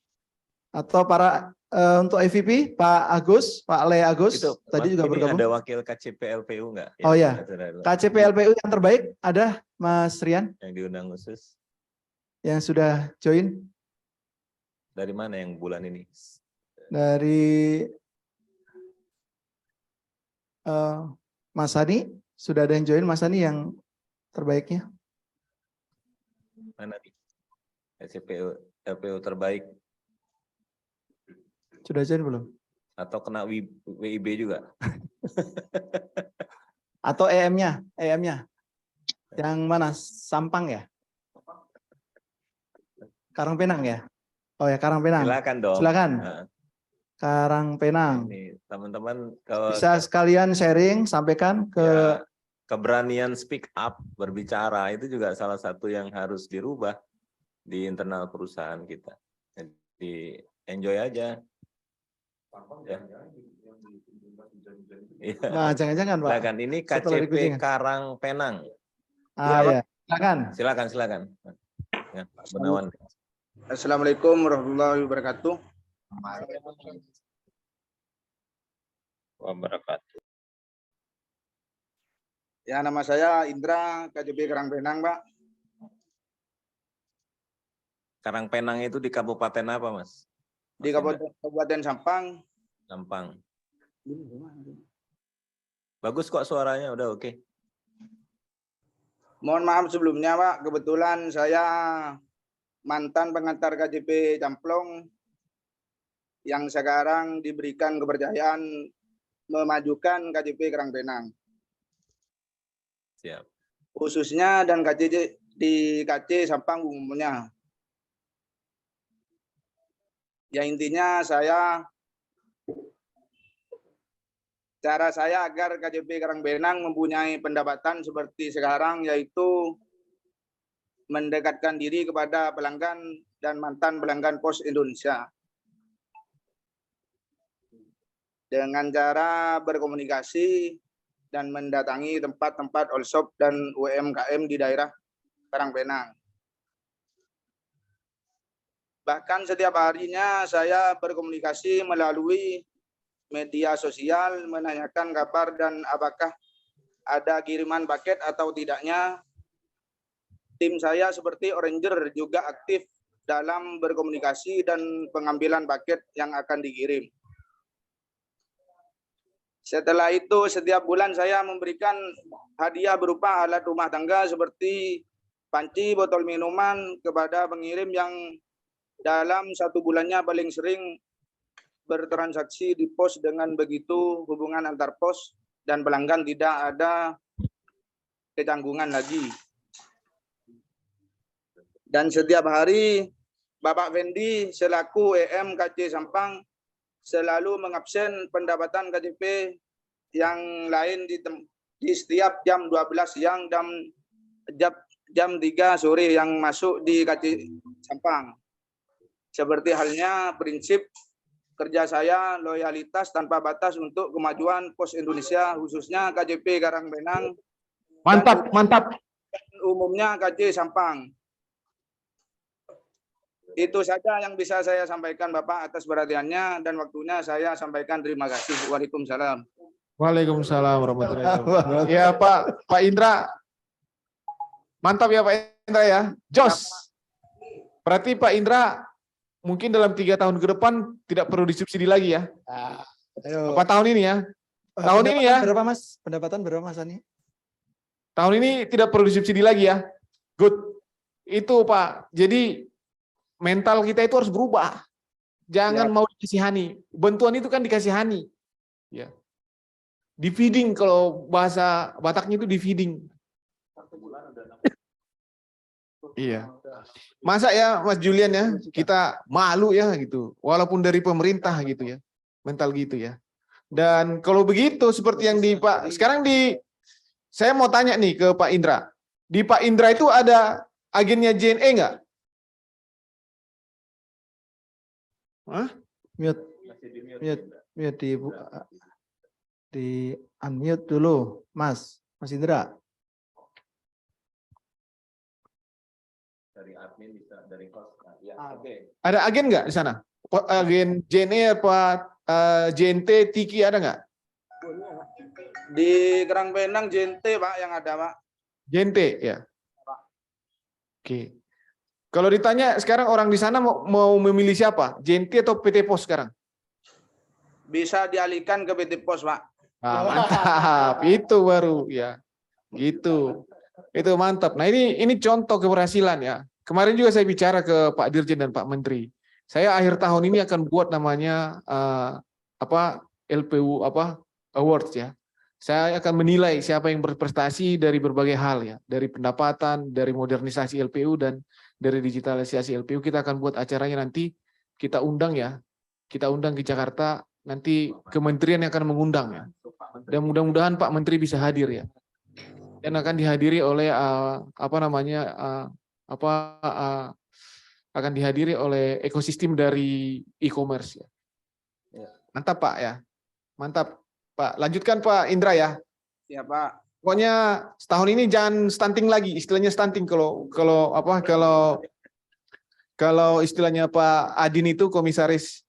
atau para untuk EVP, Pak Agus, Pak Le Agus, Itu, tadi juga ini bergabung. ada wakil KCP LPU nggak? Oh ya, Yang KCP LPU yang terbaik ada Mas Rian diundang khusus. yang sudah join Dari mana yang bulan ini? dari Mas Hani, sudah ada yang join Mas Hani yang terbaiknya. Mana nih? KCP LPU terbaik Sudah join belum? atau kena WIB juga? Atau EM-nya? Yang mana? Sampang ya? Karangpenang ya? Oh ya, Karangpenang. Silakan dong. Silakan. Nah, Karangpenang. ini teman-teman kalau Bisa sekalian sharing, sampaikan ke ya, keberanian speak up, berbicara itu juga salah satu yang harus dirubah di internal perusahaan kita. Jadi enjoy aja. Ya. Iya. Nah, jangan-jangan Pak. Silakan, ini Setelah KCP dikunjungi. Karangpenang. Ya, silakan. Silakan. Ya, Pak Gunawan. Assalamualaikum warahmatullahi wabarakatuh. Wabarakatuh. Ya, nama saya Indra, KJP Karangpenang, Pak. Karangpenang itu di kabupaten apa, Mas? Di Kabupaten Sampang. Sampang. Bagus kok suaranya, udah oke. Mohon maaf sebelumnya, Pak. Kebetulan saya mantan pengantar KJP Camplong yang sekarang diberikan kepercayaan memajukan KJP Karangpenang. Siap. Khususnya dan KJP di KC Sampang umumnya. Ya intinya cara saya agar KJP Karangpenang mempunyai pendapatan seperti sekarang, yaitu mendekatkan diri kepada pelanggan dan mantan pelanggan Pos Indonesia dengan cara berkomunikasi dan mendatangi tempat-tempat all shop dan UMKM di daerah Karangpenang. Bahkan setiap harinya saya berkomunikasi melalui media sosial, menanyakan kabar dan apakah ada kiriman paket atau tidaknya. Tim saya seperti Oranger juga aktif dalam berkomunikasi dan pengambilan paket yang akan dikirim. Setelah itu, setiap bulan saya memberikan hadiah berupa alat rumah tangga seperti panci, botol minuman kepada pengirim yang dalam satu bulannya paling sering bertransaksi di pos. Dengan begitu hubungan antar pos dan pelanggan tidak ada kecanggungan lagi. Dan setiap hari Bapak Fendi selaku EM KC Sampang selalu mengabsen pendapatan KJP yang lain di setiap jam 12 siang dan jam 3 sore yang masuk di KC Sampang. Seperti halnya prinsip kerja saya loyalitas tanpa batas untuk kemajuan Pos Indonesia, khususnya KJP Karangpenang. Mantap. Umumnya KC Sampang. Itu saja yang bisa saya sampaikan Bapak atas perhatiannya dan waktunya saya sampaikan terima kasih. Waalaikumsalam. Waalaikumsalam warahmatullahi wabarakatuh. Ya Pak Indra, mantap ya Pak Indra ya. Jos. Berarti Pak Indra mungkin dalam 3 tahun ke depan tidak perlu disubsidi lagi ya. Ayo. Apa tahun ini ya? Tahun ini ya. Berapa Mas? Pendapatan berapa Mas Ani? Tahun ini tidak perlu disubsidi lagi ya. Good. Itu Pak. Jadi mental kita itu harus berubah. Jangan mau dikasihani. Bantuan itu kan dikasihani. Ya. Di feeding, kalau bahasa Bataknya itu di feeding. Iya. Masa ya Mas Julian ya, kita malu ya gitu. Walaupun dari pemerintah gitu ya. Mental gitu ya. Dan kalau begitu seperti yang di Pak, sekarang saya mau tanya nih ke Pak Indra. Di Pak Indra itu ada agennya JNE nggak? Hah? Mute di unmute dulu, Mas Indra. Dari admin bisa, dari host. Ya. Oke. Ada agen nggak di sana? Agen JNE apa JNT, Tiki ada nggak? Di Kerang Benang JNT Pak yang ada Pak. JNT ya. Oke. Kalau ditanya sekarang orang di sana mau memilih siapa? JNT atau PT Pos sekarang? Bisa dialihkan ke PT Pos Pak. Ah, mantap. Itu baru ya. Gitu. Itu mantap. Nah, ini contoh keberhasilan ya. Kemarin juga saya bicara ke Pak Dirjen dan Pak Menteri. Saya akhir tahun ini akan buat namanya LPU awards ya. Saya akan menilai siapa yang berprestasi dari berbagai hal ya, dari pendapatan, dari modernisasi LPU dan dari digitalisasi LPU. Kita akan buat acaranya nanti, kita undang ya. Kita undang ke Jakarta, nanti kementerian yang akan mengundang ya. Dan mudah-mudahan Pak Menteri bisa hadir ya. Dan akan dihadiri oleh akan dihadiri oleh ekosistem dari e-commerce ya. Mantap Pak ya. Mantap Pak. Lanjutkan Pak Indra ya. Ya Pak. Pokoknya setahun ini jangan stunting lagi. Istilahnya stunting kalau istilahnya Pak Adin itu komisaris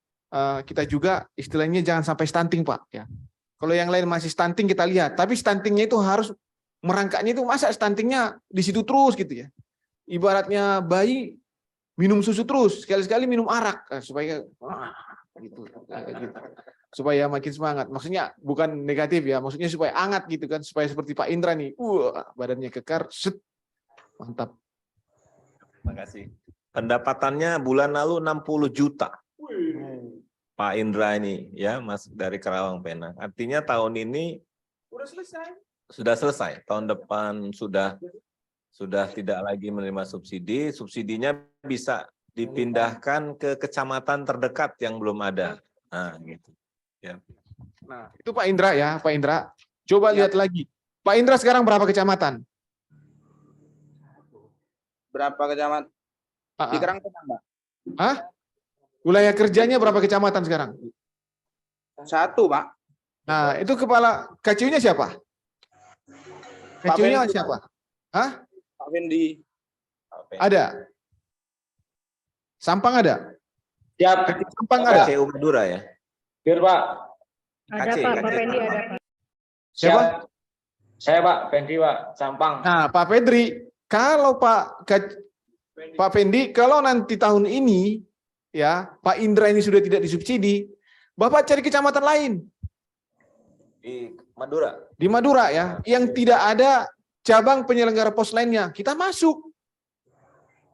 kita juga istilahnya jangan sampai stunting Pak ya. Kalau yang lain masih stunting kita lihat, tapi stuntingnya itu harus merangkaknya itu masa stuntingnya di situ terus gitu ya. Ibaratnya bayi minum susu terus, sekali-sekali minum arak supaya gitu. Supaya makin semangat. Maksudnya bukan negatif ya, maksudnya supaya hangat gitu kan, supaya seperti Pak Indra nih, badannya kekar, set. Mantap. Terima kasih. Pendapatannya bulan lalu 60 juta. Pak Indra ini ya, Mas dari Karawang Penang. Artinya tahun ini sudah selesai. Tahun depan sudah tidak lagi menerima subsidi. Subsidinya bisa dipindahkan ke kecamatan terdekat yang belum ada. Nah, gitu. Ya. Nah, itu Pak Indra ya, Pak Indra. Coba lihat lagi. Pak Indra sekarang berapa kecamatan? Berapa kecamatan? Di Kerang Benang Pak. Hah? Wilayah kerjanya berapa kecamatan sekarang? 1 Pak. Nah, itu kepala KCU-nya siapa? KCU-nya siapa? Hah? Pak Fendi. Ada. Sampang ada? Siap. Sampang ada? KCU Madura ya? Bir, Pak. Ada Pak, Pak Fendi ada Pak. Siapa? Saya Pak, Fendi Pak, Sampang. Nah, Pak Pedri, kalau Pak Fendi, kalau nanti tahun ini ya Pak Indra ini sudah tidak disubsidi, Bapak cari kecamatan lain Di Madura. di Madura ya, yang tidak ada cabang penyelenggara pos lainnya. Kita masuk,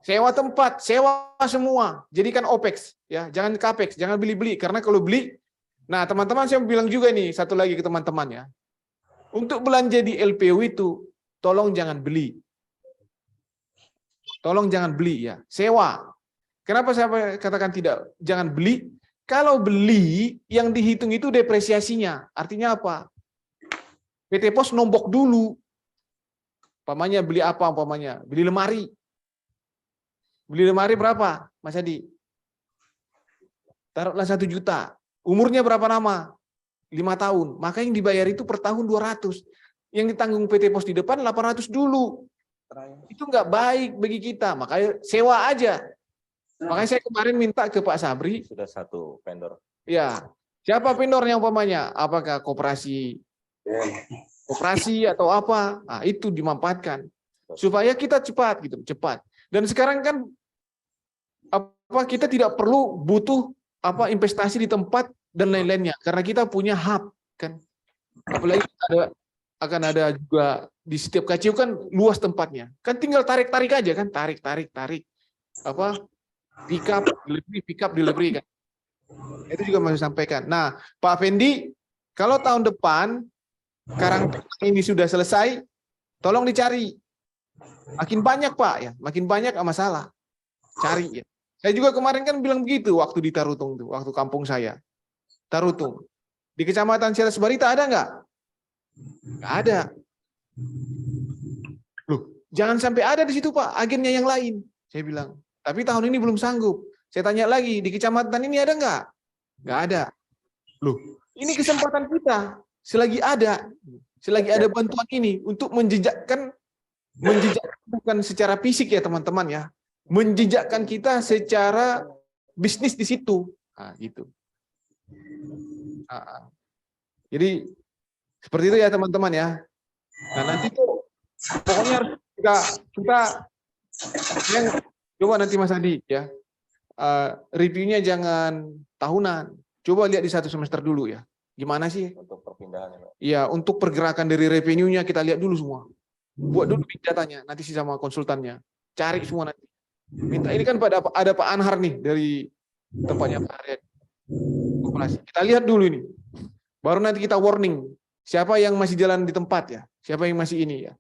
sewa tempat, sewa semua, jadikan OPEX ya, jangan CAPEX, jangan beli-beli karena kalau beli, nah teman-teman saya bilang juga nih satu lagi ke teman-teman ya, untuk belanja di LPU itu tolong jangan beli. Tolong jangan beli ya, sewa. Kenapa saya katakan jangan beli? Kalau beli yang dihitung itu depresiasinya. Artinya apa? PT Pos nombok dulu. Umpamanya beli apa umpamanya? Beli lemari. Beli lemari berapa, Mas Adi? Taruhlah 1 juta. Umurnya berapa lama? 5 tahun. Maka yang dibayar itu per tahun 200. Yang ditanggung PT Pos di depan 800 dulu. Itu nggak baik bagi kita, makanya sewa aja. Makanya saya kemarin minta ke Pak Sabri. Sudah 1 vendor. Ya, siapa vendornya umpamanya? Apakah koperasi operasi atau apa, nah, itu dimanfaatkan supaya kita cepat gitu, cepat. Dan sekarang kan apa kita tidak perlu butuh apa investasi di tempat dan lain-lainnya karena kita punya hub kan. Apalagi akan ada juga di setiap KCU kan luas tempatnya. Kan tinggal tarik-tarik aja kan, tarik. Apa? Pick up, delivery kan. Itu juga mau sampaikan. Nah, Pak Fendi, kalau tahun depan Karang ini sudah selesai, tolong dicari. Makin banyak Pak ya, makin banyak nggak masalah. Cari ya. Saya juga kemarin kan bilang begitu waktu di Tarutung tuh, waktu kampung saya. Tarutung. Di Kecamatan Silas Barita ada nggak? Nggak ada. Loh, jangan sampai ada di situ Pak, agennya yang lain. Saya bilang. Tapi tahun ini belum sanggup. Saya tanya lagi, di kecamatan ini ada nggak? Nggak ada. Loh, ini kesempatan kita. Selagi ada bantuan ini untuk menjejakkan bukan secara fisik ya teman-teman ya, menjejakkan kita secara bisnis di situ. Nah, gitu. Jadi seperti itu ya teman-teman ya. Nah nanti tuh pokoknya harus kita yang coba nanti Mas Adi ya, reviewnya jangan tahunan, coba lihat di 1 semester dulu ya. Gimana sih? Untuk perpindahan. Ya, untuk pergerakan dari revenue-nya kita lihat dulu semua. Buat dulu big datanya, nanti sih sama konsultannya. Cari semua nanti. Minta ini kan ada Pak Anhar nih dari tempatnya Pak Arya. Kita lihat dulu ini. Baru nanti kita warning. Siapa yang masih jalan di tempat ya? Siapa yang masih ini ya?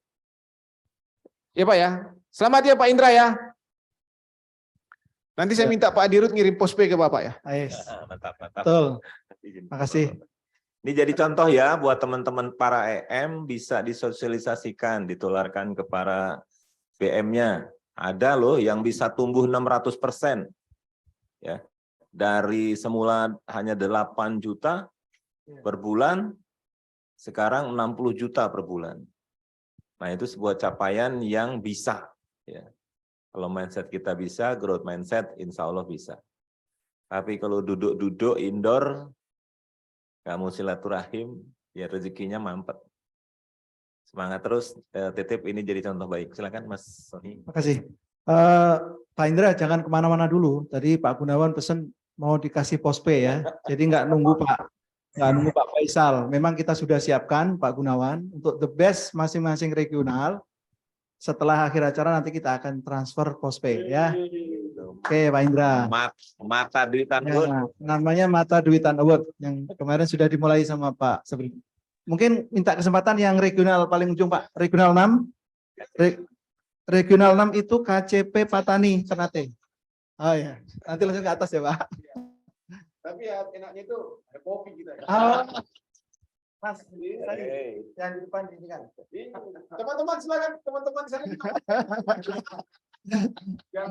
Ya Pak ya. Selamat ya Pak Indra ya. Nanti saya minta Pak Dirut ngirim postpay ke Bapak ya. Mantap. Betul. Makasih. Ini jadi contoh ya buat teman-teman para EM bisa disosialisasikan, ditularkan ke para BM-nya. Ada loh yang bisa tumbuh 600%. Ya. Dari semula hanya 8 juta per bulan, sekarang 60 juta per bulan. Nah, itu sebuah capaian yang bisa. Ya. Kalau mindset kita bisa, growth mindset insya Allah bisa. Tapi kalau duduk-duduk indoor, kamu silaturahim, ya rezekinya mampet. Semangat terus, titip ini jadi contoh baik. Silakan Mas Sony. Makasih. Pak Indra jangan kemana-mana dulu. Tadi Pak Gunawan pesan mau dikasih postpay ya. Jadi nggak nunggu Pak Faisal. Memang kita sudah siapkan Pak Gunawan untuk the best masing-masing regional. Setelah akhir acara nanti kita akan transfer postpay ya. Oke Pak Indra. Mata Duitan Ya, namanya Mata Duitan Award yang kemarin sudah dimulai sama Pak Sabri. Mungkin minta kesempatan yang regional paling ujung Pak. Regional 6. Regional 6 itu KCP Patani Ternate. Oh ya, nanti langsung ke atas ya Pak. Tapi ya enaknya itu ada kopi kita ya. Mas, tadi yang di depan ini kan. Teman-teman silakan, teman-teman saya.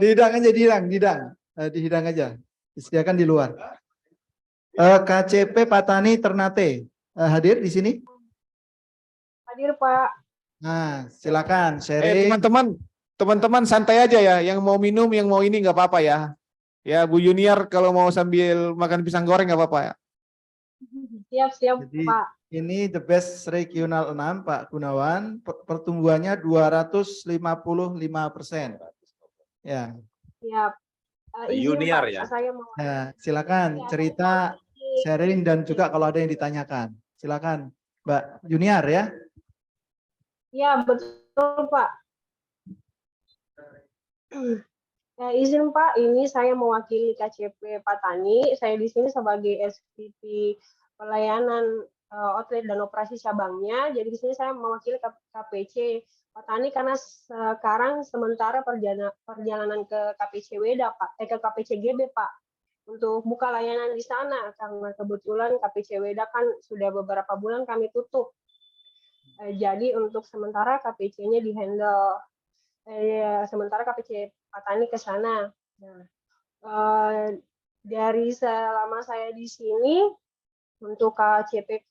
Dihidang aja, dihidang aja. Disediakan di luar. KCP Patani Ternate hadir di sini? Hadir Pak. Nah, silakan sharing. Teman-teman santai aja ya. Yang mau minum, yang mau ini nggak apa-apa ya. Ya Bu Junior kalau mau sambil makan pisang goreng nggak apa-apa ya. Siap Jadi, Pak. ini the best regional 6 Pak Gunawan, pertumbuhannya 255%. Ya. Siap. Junior Pak, ya. Saya mau. Nah, silakan cerita, sharing dan juga kalau ada yang ditanyakan. Silakan Mbak Junior ya. Ya, betul Pak. Izin Pak, ini saya mewakili KCP Patani. Saya di sini sebagai SVP pelayanan outlet dan operasi cabangnya. Jadi di sini saya mewakili KPC Patani karena sekarang sementara perjalanan ke KPC Weda Pak, ke KPC GB Pak, untuk buka layanan di sana karena kebetulan KPC Weda kan sudah beberapa bulan kami tutup. Jadi untuk sementara KPC-nya dihandle, sementara KPC Patani ke sana. Nah, dari selama saya di sini untuk KCP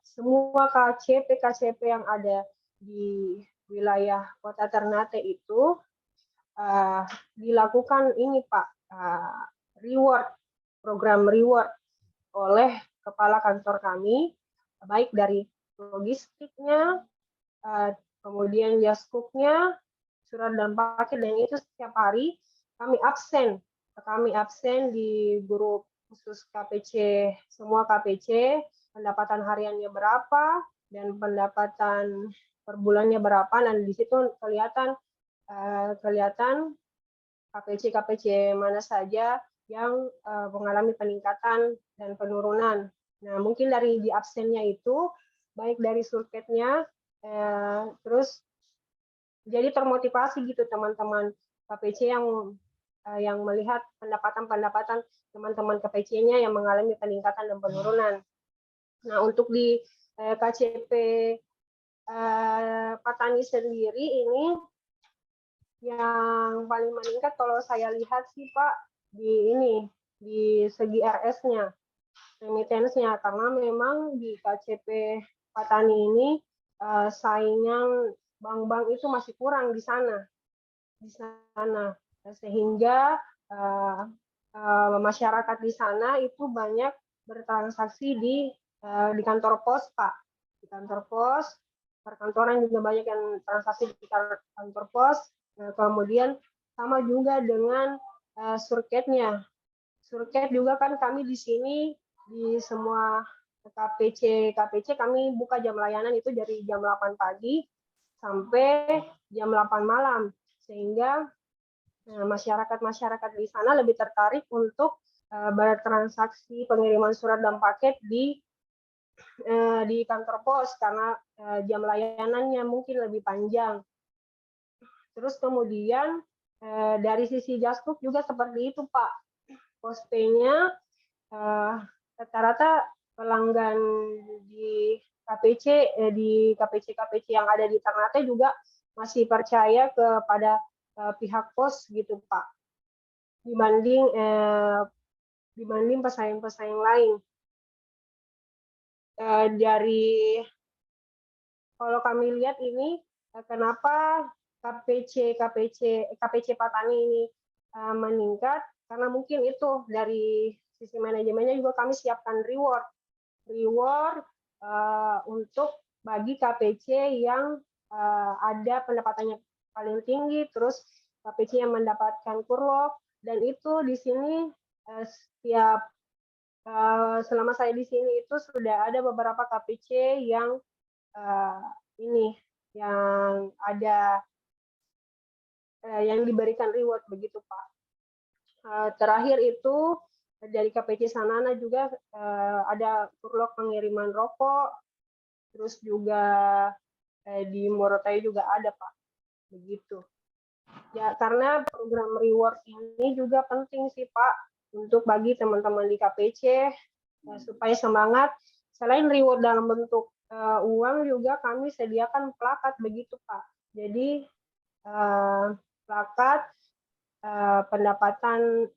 semua KCP yang ada di wilayah Kota Ternate itu dilakukan ini Pak, program reward oleh kepala kantor kami, baik dari logistiknya, kemudian jaskuknya, surat dan paket, dan itu setiap hari kami absen. Kami absen di grup khusus KPC, semua KPC, pendapatan hariannya berapa, dan pendapatan per bulannya berapa, dan di situ kelihatan KPC mana saja yang mengalami peningkatan dan penurunan. Nah, mungkin dari di absennya itu, baik dari surveinya, terus jadi termotivasi gitu teman-teman KPC yang melihat pendapatan teman-teman KPC-nya yang mengalami peningkatan dan penurunan. Nah, untuk di KCP Patani sendiri ini yang paling meningkat kalau saya lihat sih Pak di segi RS-nya, remittance-nya, karena memang di KCP Patani ini saingan bank-bank itu masih kurang di sana, sehingga masyarakat di sana itu banyak bertransaksi di kantor pos Pak, di kantor pos, perkantoran juga banyak yang transaksi di kantor pos. Kemudian sama juga dengan surketnya. Surket juga kan kami di sini di semua KPC kami buka jam layanan itu dari jam 8 pagi sampai jam 8 malam, sehingga masyarakat di sana lebih tertarik untuk bertransaksi pengiriman surat dan paket di kantor pos karena jam layanannya mungkin lebih panjang. Terus kemudian dari sisi Jaskuk juga seperti itu Pak, postpay-nya rata-rata pelanggan di KPC yang ada di Ternate juga masih percaya kepada pihak pos gitu Pak, dibanding pesaing-pesaing lain. Dari kalau kami lihat ini kenapa KPC Patani ini meningkat, karena mungkin itu dari sisi manajemennya juga kami siapkan reward untuk bagi KPC yang ada pendapatannya paling tinggi, terus KPC yang mendapatkan kurlok, dan itu di sini selama saya di sini itu sudah ada beberapa KPC yang yang ada yang diberikan reward begitu Pak. Terakhir itu dari KPC Sanana juga ada kurlok pengiriman rokok, terus juga di Morotai juga ada Pak, begitu. Ya, karena program reward ini juga penting sih Pak untuk bagi teman-teman di KPC supaya semangat. Selain reward dalam bentuk uang juga kami sediakan plakat begitu Pak. Jadi plakat pendapatan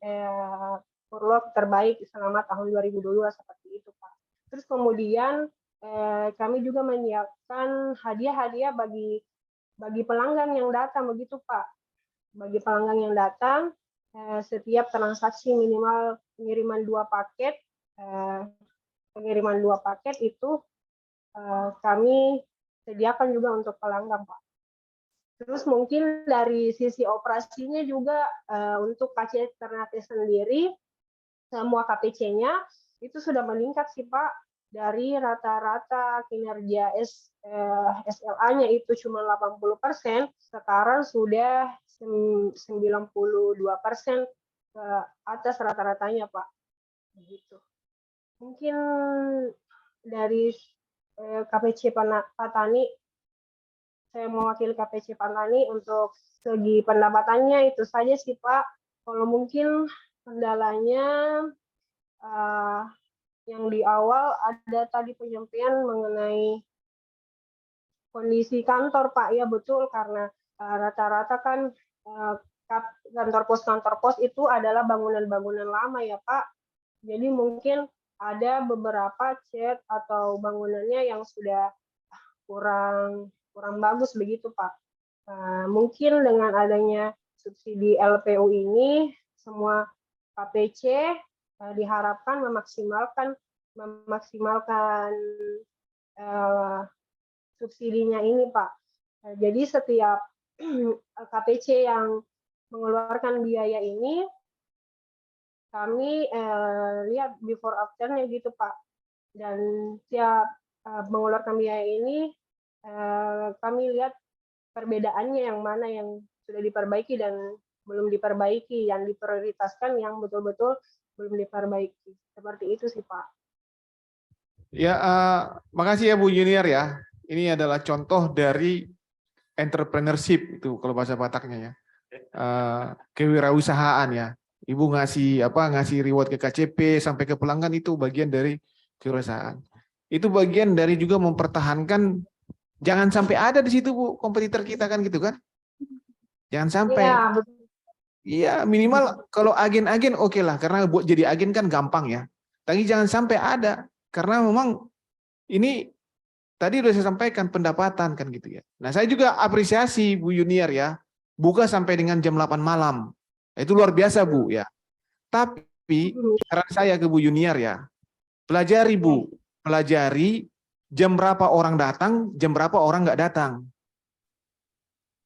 kurlok terbaik selama tahun 2022 seperti itu Pak. Terus kemudian kami juga menyiapkan hadiah-hadiah bagi pelanggan yang datang begitu Pak. Bagi pelanggan yang datang setiap transaksi minimal pengiriman 2 paket itu kami sediakan juga untuk pelanggan Pak. Terus mungkin dari sisi operasinya juga untuk KCP Ternate sendiri, semua KPC-nya itu sudah meningkat sih Pak, dari rata-rata kinerja SLA-nya itu cuma 80%, sekarang sudah 92% ke atas rata-ratanya Pak. Begitu. Mungkin dari KPC Patani, saya mewakili KPC Patani untuk segi pendapatannya itu saja sih Pak. Kalau mungkin kendalanya yang di awal ada tadi penyampaian mengenai kondisi kantor Pak, ya betul, karena rata-rata kan kantor pos itu adalah bangunan-bangunan lama ya Pak. Jadi mungkin ada beberapa cat atau bangunannya yang sudah kurang bagus begitu Pak. Mungkin dengan adanya subsidi LPU ini semua KPC diharapkan memaksimalkan subsidinya ini, Pak. Jadi setiap KPC yang mengeluarkan biaya ini, kami lihat before after-nya gitu, Pak. Dan tiap mengeluarkan biaya ini, kami lihat perbedaannya yang mana yang sudah diperbaiki dan belum diperbaiki, yang diprioritaskan yang betul-betul belum diperbaiki. Seperti itu sih, Pak. Ya, makasih ya Bu Junior ya. Ini adalah contoh dari entrepreneurship itu kalau bahasa Bataknya ya. Kewirausahaan ya. Ibu ngasih reward ke KCP sampai ke pelanggan, itu bagian dari kewirausahaan. Itu bagian dari juga mempertahankan, jangan sampai ada di situ Bu kompetitor kita kan gitu kan. Jangan sampai. Iya, betul. Iya, minimal kalau agen-agen oke lah, karena buat jadi agen kan gampang ya. Tapi jangan sampai ada, karena memang ini tadi udah saya sampaikan pendapatan kan gitu ya. Nah, saya juga apresiasi Bu Junior ya, buka sampai dengan jam 8 malam. Itu luar biasa Bu ya. Tapi saran saya ke Bu Junior ya, pelajari Bu, pelajari jam berapa orang datang, jam berapa orang nggak datang.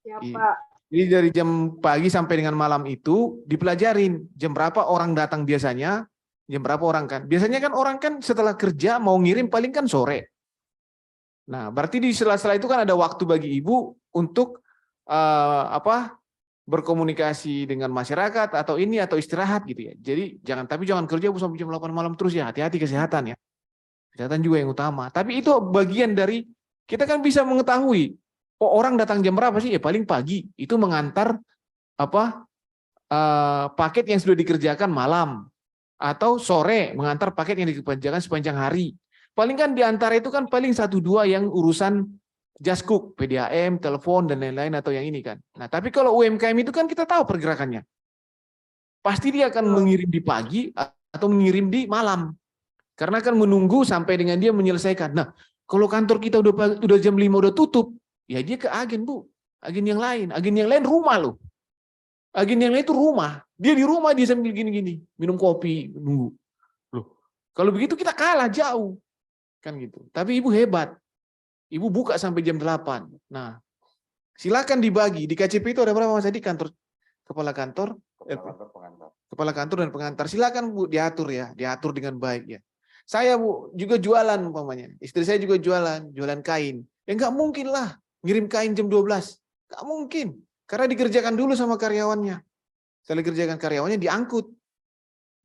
Ya, Pak. Jadi dari jam pagi sampai dengan malam itu dipelajarin jam berapa orang datang biasanya, jam berapa orang kan. Biasanya kan orang kan setelah kerja mau ngirim paling kan sore. Nah, berarti di sela-sela itu kan ada waktu bagi Ibu untuk berkomunikasi dengan masyarakat atau ini atau istirahat gitu ya. Jadi jangan kerja Bu sampai jam 8 malam terus ya. Hati-hati kesehatan ya. Kesehatan juga yang utama. Tapi itu bagian dari kita kan bisa mengetahui orang datang jam berapa sih? Ya paling pagi. Itu mengantar paket yang sudah dikerjakan malam, atau sore mengantar paket yang dikerjakan sepanjang hari. Paling kan diantara itu kan paling 1-2 yang urusan just cook, PDAM, telepon dan lain-lain atau yang ini kan. Nah, tapi kalau UMKM itu kan kita tahu pergerakannya. Pasti dia akan mengirim di pagi atau mengirim di malam. Karena kan menunggu sampai dengan dia menyelesaikan. Nah, kalau kantor kita udah jam 5 udah tutup, ya dia ke agen Bu, agen yang lain rumah loh. Agen yang lain itu rumah, dia di rumah dia sambil gini-gini, minum kopi, nunggu. Loh, kalau begitu kita kalah jauh, kan gitu. Tapi Ibu hebat, Ibu buka sampai jam 8. Nah, silakan dibagi. Di KCP itu ada berapa Mas Adi? Kepala kantor dan pengantar. Silakan Bu diatur ya, diatur dengan baik ya. Saya Bu juga jualan umpamanya, istri saya juga jualan kain. Ya nggak mungkin lah ngirim kain jam 12. Nggak mungkin. Karena dikerjakan dulu sama karyawannya. Setelah dikerjakan karyawannya diangkut.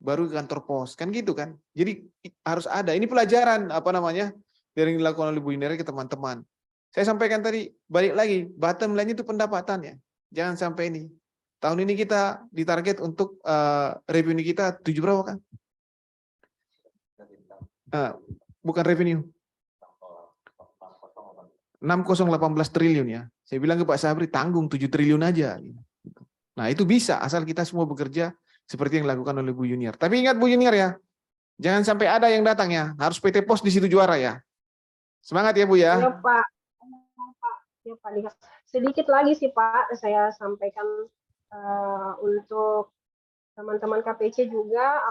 Baru ke kantor pos. Kan gitu kan. Jadi harus ada. Ini pelajaran dari yang dilakukan oleh Bu Junior ke teman-teman. Saya sampaikan tadi, balik lagi. Bottom line itu pendapatannya. Jangan sampai ini. Tahun ini kita ditarget untuk revenue kita 7 berapa kan? Bukan revenue. 6018 triliun ya. Saya bilang ke Pak Sabri, tanggung 7 triliun aja. Nah itu bisa, asal kita semua bekerja seperti yang dilakukan oleh Bu Junior. Tapi ingat Bu Junior ya, jangan sampai ada yang datang ya. Harus PT Pos di situ juara ya. Semangat ya Bu ya. Ya Pak. Ya Pak. Sedikit lagi sih Pak, saya sampaikan untuk teman-teman KPC juga,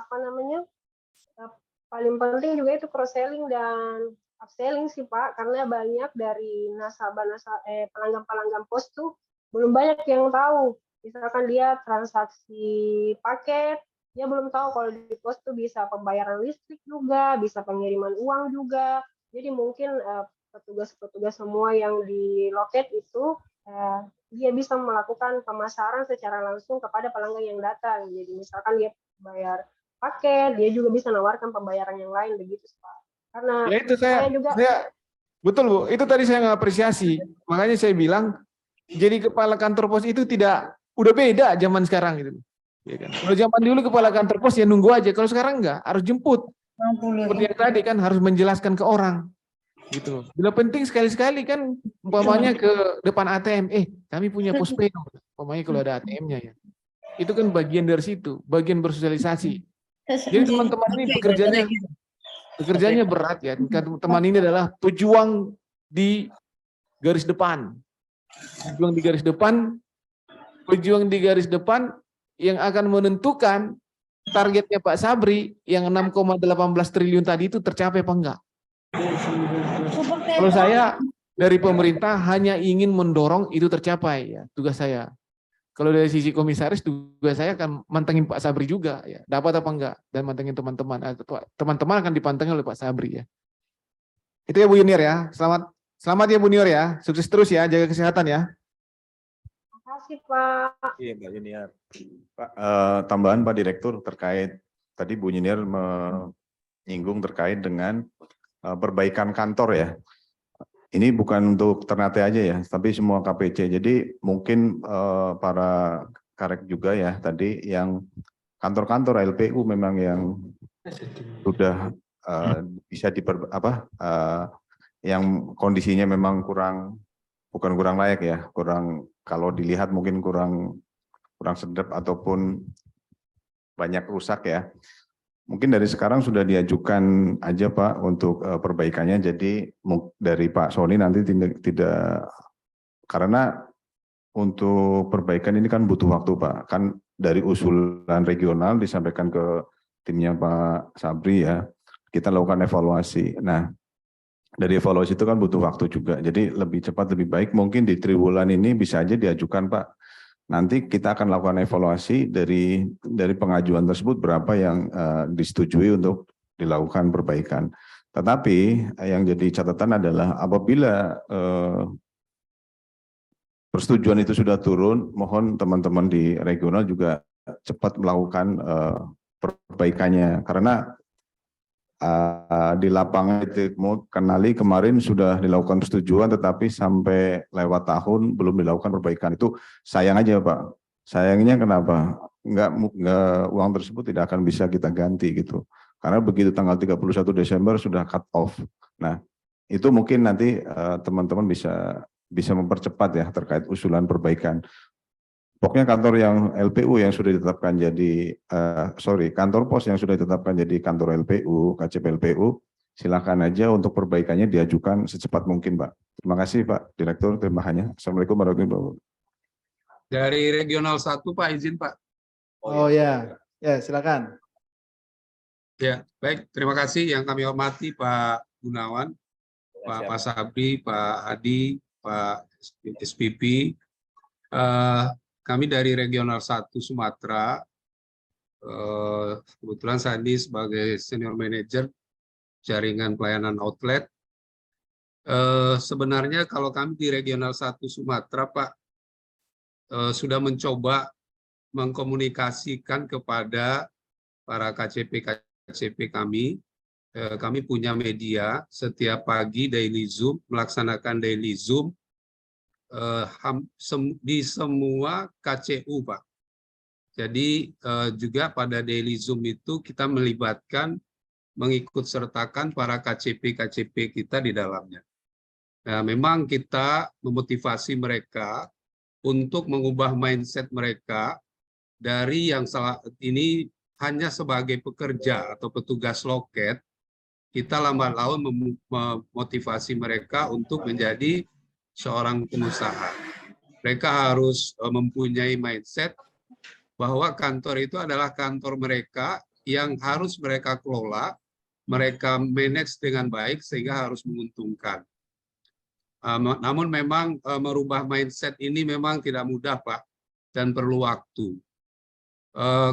paling penting juga itu cross selling dan upselling sih Pak, karena banyak dari pelanggan-pelanggan pos tuh belum banyak yang tahu. Misalkan dia transaksi paket, dia belum tahu kalau di pos tuh bisa pembayaran listrik juga, bisa pengiriman uang juga. Jadi mungkin petugas-petugas semua yang di loket itu dia bisa melakukan pemasaran secara langsung kepada pelanggan yang datang. Jadi misalkan dia bayar paket, dia juga bisa menawarkan pembayaran yang lain begitu Pak. Karena ya itu saya betul Bu, itu tadi saya ngapresiasi. Makanya saya bilang jadi kepala kantor pos itu udah beda zaman sekarang gitu. Ya kan? Kalau zaman dulu kepala kantor pos ya nunggu aja, kalau sekarang enggak, harus jemput. Seperti yang tadi kan harus menjelaskan ke orang. Gitu. Bila penting sekali-sekali kan umpamanya ke depan ATM, kami punya Pospeno, umpamanya kalau ada ATM-nya ya. Itu kan bagian dari situ, bagian bersosialisasi. Jadi teman-teman ini pekerjaannya berat ya. Teman ini adalah pejuang di garis depan. Pejuang di garis depan yang akan menentukan targetnya Pak Sabri yang 6,18 triliun tadi itu tercapai apa enggak. Kalau saya dari pemerintah hanya ingin mendorong itu tercapai ya, tugas saya. Kalau dari sisi komisaris, tugas saya akan mantengin Pak Sabri juga ya, dapat apa enggak, dan mantengin teman-teman. Teman-teman akan dipantengin oleh Pak Sabri ya. Itu ya Bu Yuniar ya. Selamat ya Bu Yuniar ya. Sukses terus ya, jaga kesehatan ya. Terima kasih Pak. Iya, Mbak Yuniar. Pak, tambahan Pak Direktur terkait tadi Bu Yuniar menyinggung terkait dengan perbaikan kantor ya. Ini bukan untuk Ternate aja ya, tapi semua KPC. Jadi mungkin para karek juga ya tadi yang kantor-kantor LPU memang yang sudah bisa yang kondisinya memang bukan kurang layak ya, kalau dilihat mungkin kurang sedap ataupun banyak rusak ya. Mungkin dari sekarang sudah diajukan aja Pak untuk perbaikannya. Jadi dari Pak Sony nanti tidak karena untuk perbaikan ini kan butuh waktu Pak. Kan dari usulan regional disampaikan ke timnya Pak Sabri ya. Kita lakukan evaluasi. Nah, dari evaluasi itu kan butuh waktu juga. Jadi lebih cepat lebih baik mungkin di triwulan ini bisa aja diajukan Pak. Nanti kita akan lakukan evaluasi dari pengajuan tersebut berapa yang disetujui untuk dilakukan perbaikan. Tetapi yang jadi catatan adalah apabila persetujuan itu sudah turun, mohon teman-teman di regional juga cepat melakukan perbaikannya. Karena di lapangan itu Kenali kemarin sudah dilakukan persetujuan, tetapi sampai lewat tahun belum dilakukan perbaikan. Itu sayang aja Pak. Sayangnya kenapa? Enggak uang tersebut tidak akan bisa kita ganti gitu. Karena begitu tanggal 31 Desember sudah cut off. Nah, itu mungkin nanti teman-teman bisa mempercepat ya terkait usulan perbaikan. Pokoknya kantor yang LPU yang sudah ditetapkan jadi, kantor pos yang sudah ditetapkan jadi kantor LPU, KCP LPU, silakan aja untuk perbaikannya diajukan secepat mungkin Pak. Terima kasih Pak Direktur, terima kasih. Assalamualaikum warahmatullahi wabarakatuh. Dari regional 1 Pak, izin Pak. Oh ya, ya silakan. Ya, baik. Terima kasih yang kami hormati Pak Gunawan, Pak Sabri, Pak Adi, Pak SPP. Kami dari Regional 1 Sumatera, kebetulan saya ini sebagai Senior Manager Jaringan Pelayanan Outlet. Sebenarnya kalau kami di Regional 1 Sumatera, Pak, sudah mencoba mengkomunikasikan kepada para KCP kami. Kami punya media, setiap pagi daily Zoom, melaksanakan daily Zoom, di semua KCU Pak. Jadi juga pada daily Zoom itu kita melibatkan, mengikut sertakan para KCP kita di dalamnya. Nah, memang kita memotivasi mereka untuk mengubah mindset mereka dari yang saat ini hanya sebagai pekerja atau petugas loket, kita lambat laun memotivasi mereka untuk menjadi seorang pengusaha. Mereka harus mempunyai mindset bahwa kantor itu adalah kantor mereka yang harus mereka kelola, mereka manage dengan baik sehingga harus menguntungkan. Namun memang merubah mindset ini memang tidak mudah Pak, dan perlu waktu.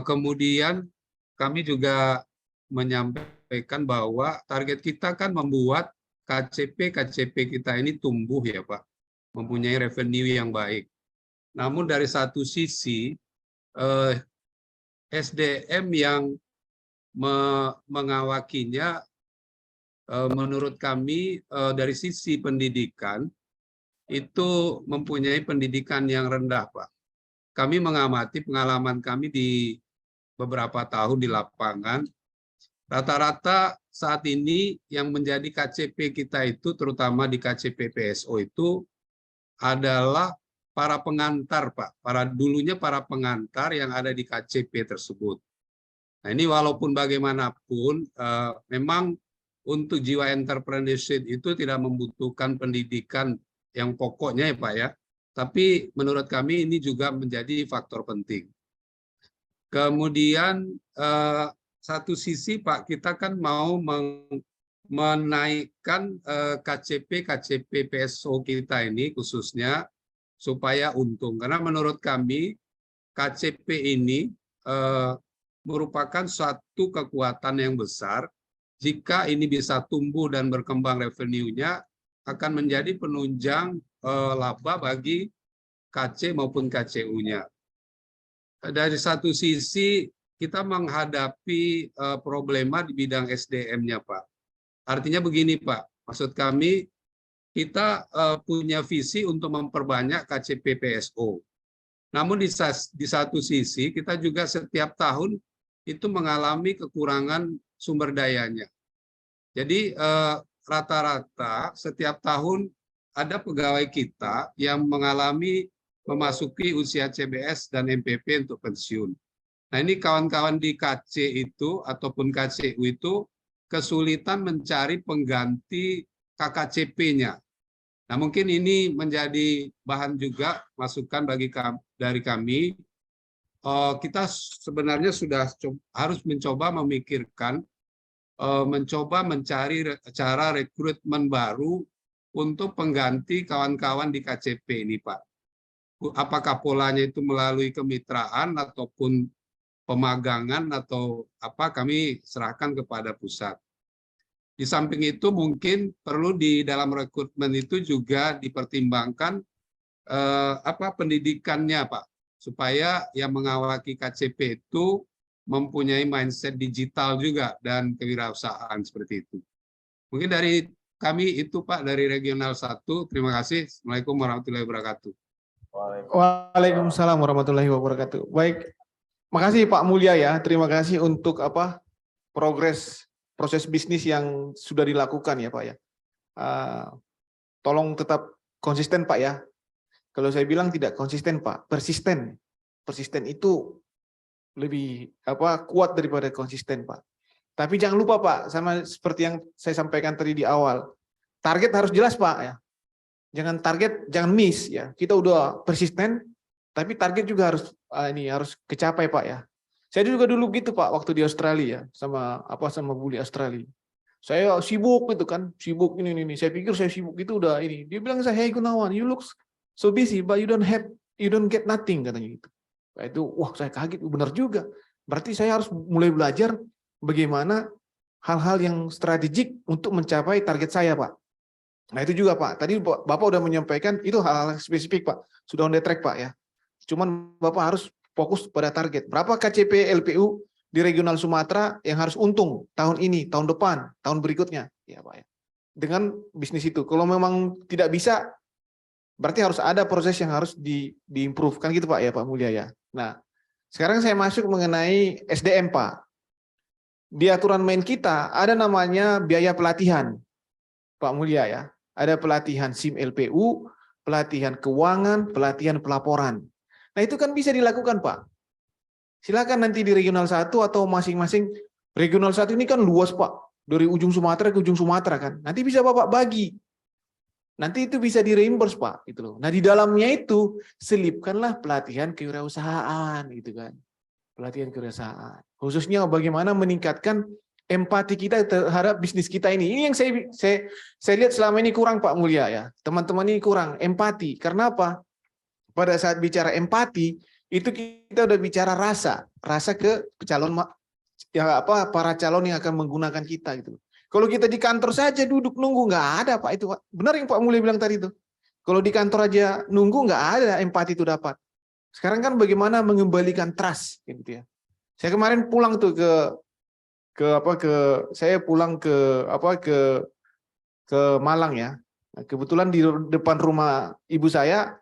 Kemudian kami juga menyampaikan bahwa target kita kan membuat KCP kita ini tumbuh ya Pak, mempunyai revenue yang baik. Namun dari satu sisi SDM yang mengawakinya menurut kami dari sisi pendidikan itu mempunyai pendidikan yang rendah Pak. Kami mengamati pengalaman kami di beberapa tahun di lapangan, rata-rata saat ini yang menjadi KCP kita itu terutama di KCP PSO itu adalah para pengantar Pak, dulunya para pengantar yang ada di KCP tersebut. Nah ini walaupun bagaimanapun memang untuk jiwa entrepreneurship itu tidak membutuhkan pendidikan yang pokoknya ya Pak ya, tapi menurut kami ini juga menjadi faktor penting. Kemudian satu sisi Pak, kita kan mau menaikkan KCP PSO kita ini khususnya supaya untung. Karena menurut kami KCP ini merupakan suatu kekuatan yang besar. Jika ini bisa tumbuh dan berkembang revenue-nya, akan menjadi penunjang laba bagi KC maupun KCU-nya. Dari satu sisi, kita menghadapi problema di bidang SDM-nya, Pak. Artinya begini, Pak. Maksud kami, kita punya visi untuk memperbanyak KCP PSO. Namun di satu sisi, kita juga setiap tahun itu mengalami kekurangan sumber dayanya. Jadi rata-rata setiap tahun ada pegawai kita yang mengalami memasuki usia CBS dan MPP untuk pensiun. Nah, ini kawan-kawan di KC itu ataupun KCU itu kesulitan mencari pengganti KKCP-nya. Nah, mungkin ini menjadi bahan juga masukan dari kami. Kita sebenarnya sudah harus mencoba memikirkan, mencoba mencari cara rekrutmen baru untuk pengganti kawan-kawan di KCP ini, Pak. Apakah polanya itu melalui kemitraan ataupun pemagangan atau apa, kami serahkan kepada pusat. Di samping itu mungkin perlu di dalam rekrutmen itu juga dipertimbangkan pendidikannya, Pak, supaya yang mengawaki KCP itu mempunyai mindset digital juga dan kewirausahaan seperti itu. Mungkin dari kami itu, Pak, dari Regional 1. Terima kasih. Assalamualaikum warahmatullahi wabarakatuh. Waalaikumsalam warahmatullahi wabarakatuh. Baik, makasih Pak Mulya ya. Terima kasih untuk proses bisnis yang sudah dilakukan ya Pak ya. Tolong tetap konsisten Pak ya. Kalau saya bilang tidak konsisten Pak, persisten. Persisten itu lebih kuat daripada konsisten Pak. Tapi jangan lupa Pak, sama seperti yang saya sampaikan tadi di awal, target harus jelas Pak ya. Jangan target, jangan miss ya. Kita udah persisten, tapi target juga harus kecapai Pak ya. Saya juga dulu gitu Pak waktu di Australia sama bully Australia. Saya sibuk gitu kan, sibuk ini. Saya pikir saya sibuk itu udah ini. Dia bilang saya, "Hey Gunawan, you look so busy, but you don't get nothing," katanya gitu. Nah, itu wah saya kaget, benar juga. Berarti saya harus mulai belajar bagaimana hal-hal yang strategik untuk mencapai target saya, Pak. Nah, itu juga, Pak. Tadi Bapak udah menyampaikan itu hal-hal spesifik, Pak. Sudah on the track, Pak ya. Cuman Bapak harus fokus pada target. Berapa KCP LPU di regional Sumatera yang harus untung tahun ini, tahun depan, tahun berikutnya, ya, Pak ya. Dengan bisnis itu. Kalau memang tidak bisa, berarti harus ada proses yang harus diimprove kan gitu Pak ya Pak Mulya ya. Nah, sekarang saya masuk mengenai SDM Pak. Di aturan main kita ada namanya biaya pelatihan Pak Mulya ya. Ada pelatihan SIM LPU, pelatihan keuangan, pelatihan pelaporan. Nah, itu kan bisa dilakukan Pak. Silakan nanti di regional 1 atau masing-masing regional 1 ini kan luas Pak. Dari ujung Sumatera ke ujung Sumatera kan. Nanti bisa Bapak bagi. Nanti itu bisa di-reimburse Pak gitu loh. Nah, di dalamnya itu selipkanlah pelatihan kewirausahaan gitu kan. Pelatihan kewirausahaan. Khususnya bagaimana meningkatkan empati kita terhadap bisnis kita ini. Ini yang saya lihat selama ini kurang Pak Mulya ya. Teman-teman ini kurang empati. Karena apa? Pada saat bicara empati itu kita udah bicara rasa ke para calon yang akan menggunakan kita gitu. Kalau kita di kantor saja duduk nunggu nggak ada Pak itu Pak. Benar yang Pak Mulya bilang tadi itu. Kalau di kantor aja nunggu nggak ada empati itu dapat. Sekarang kan bagaimana mengembalikan trust gitu ya. Saya kemarin pulang tuh saya pulang ke Malang ya. Nah, kebetulan di depan rumah ibu saya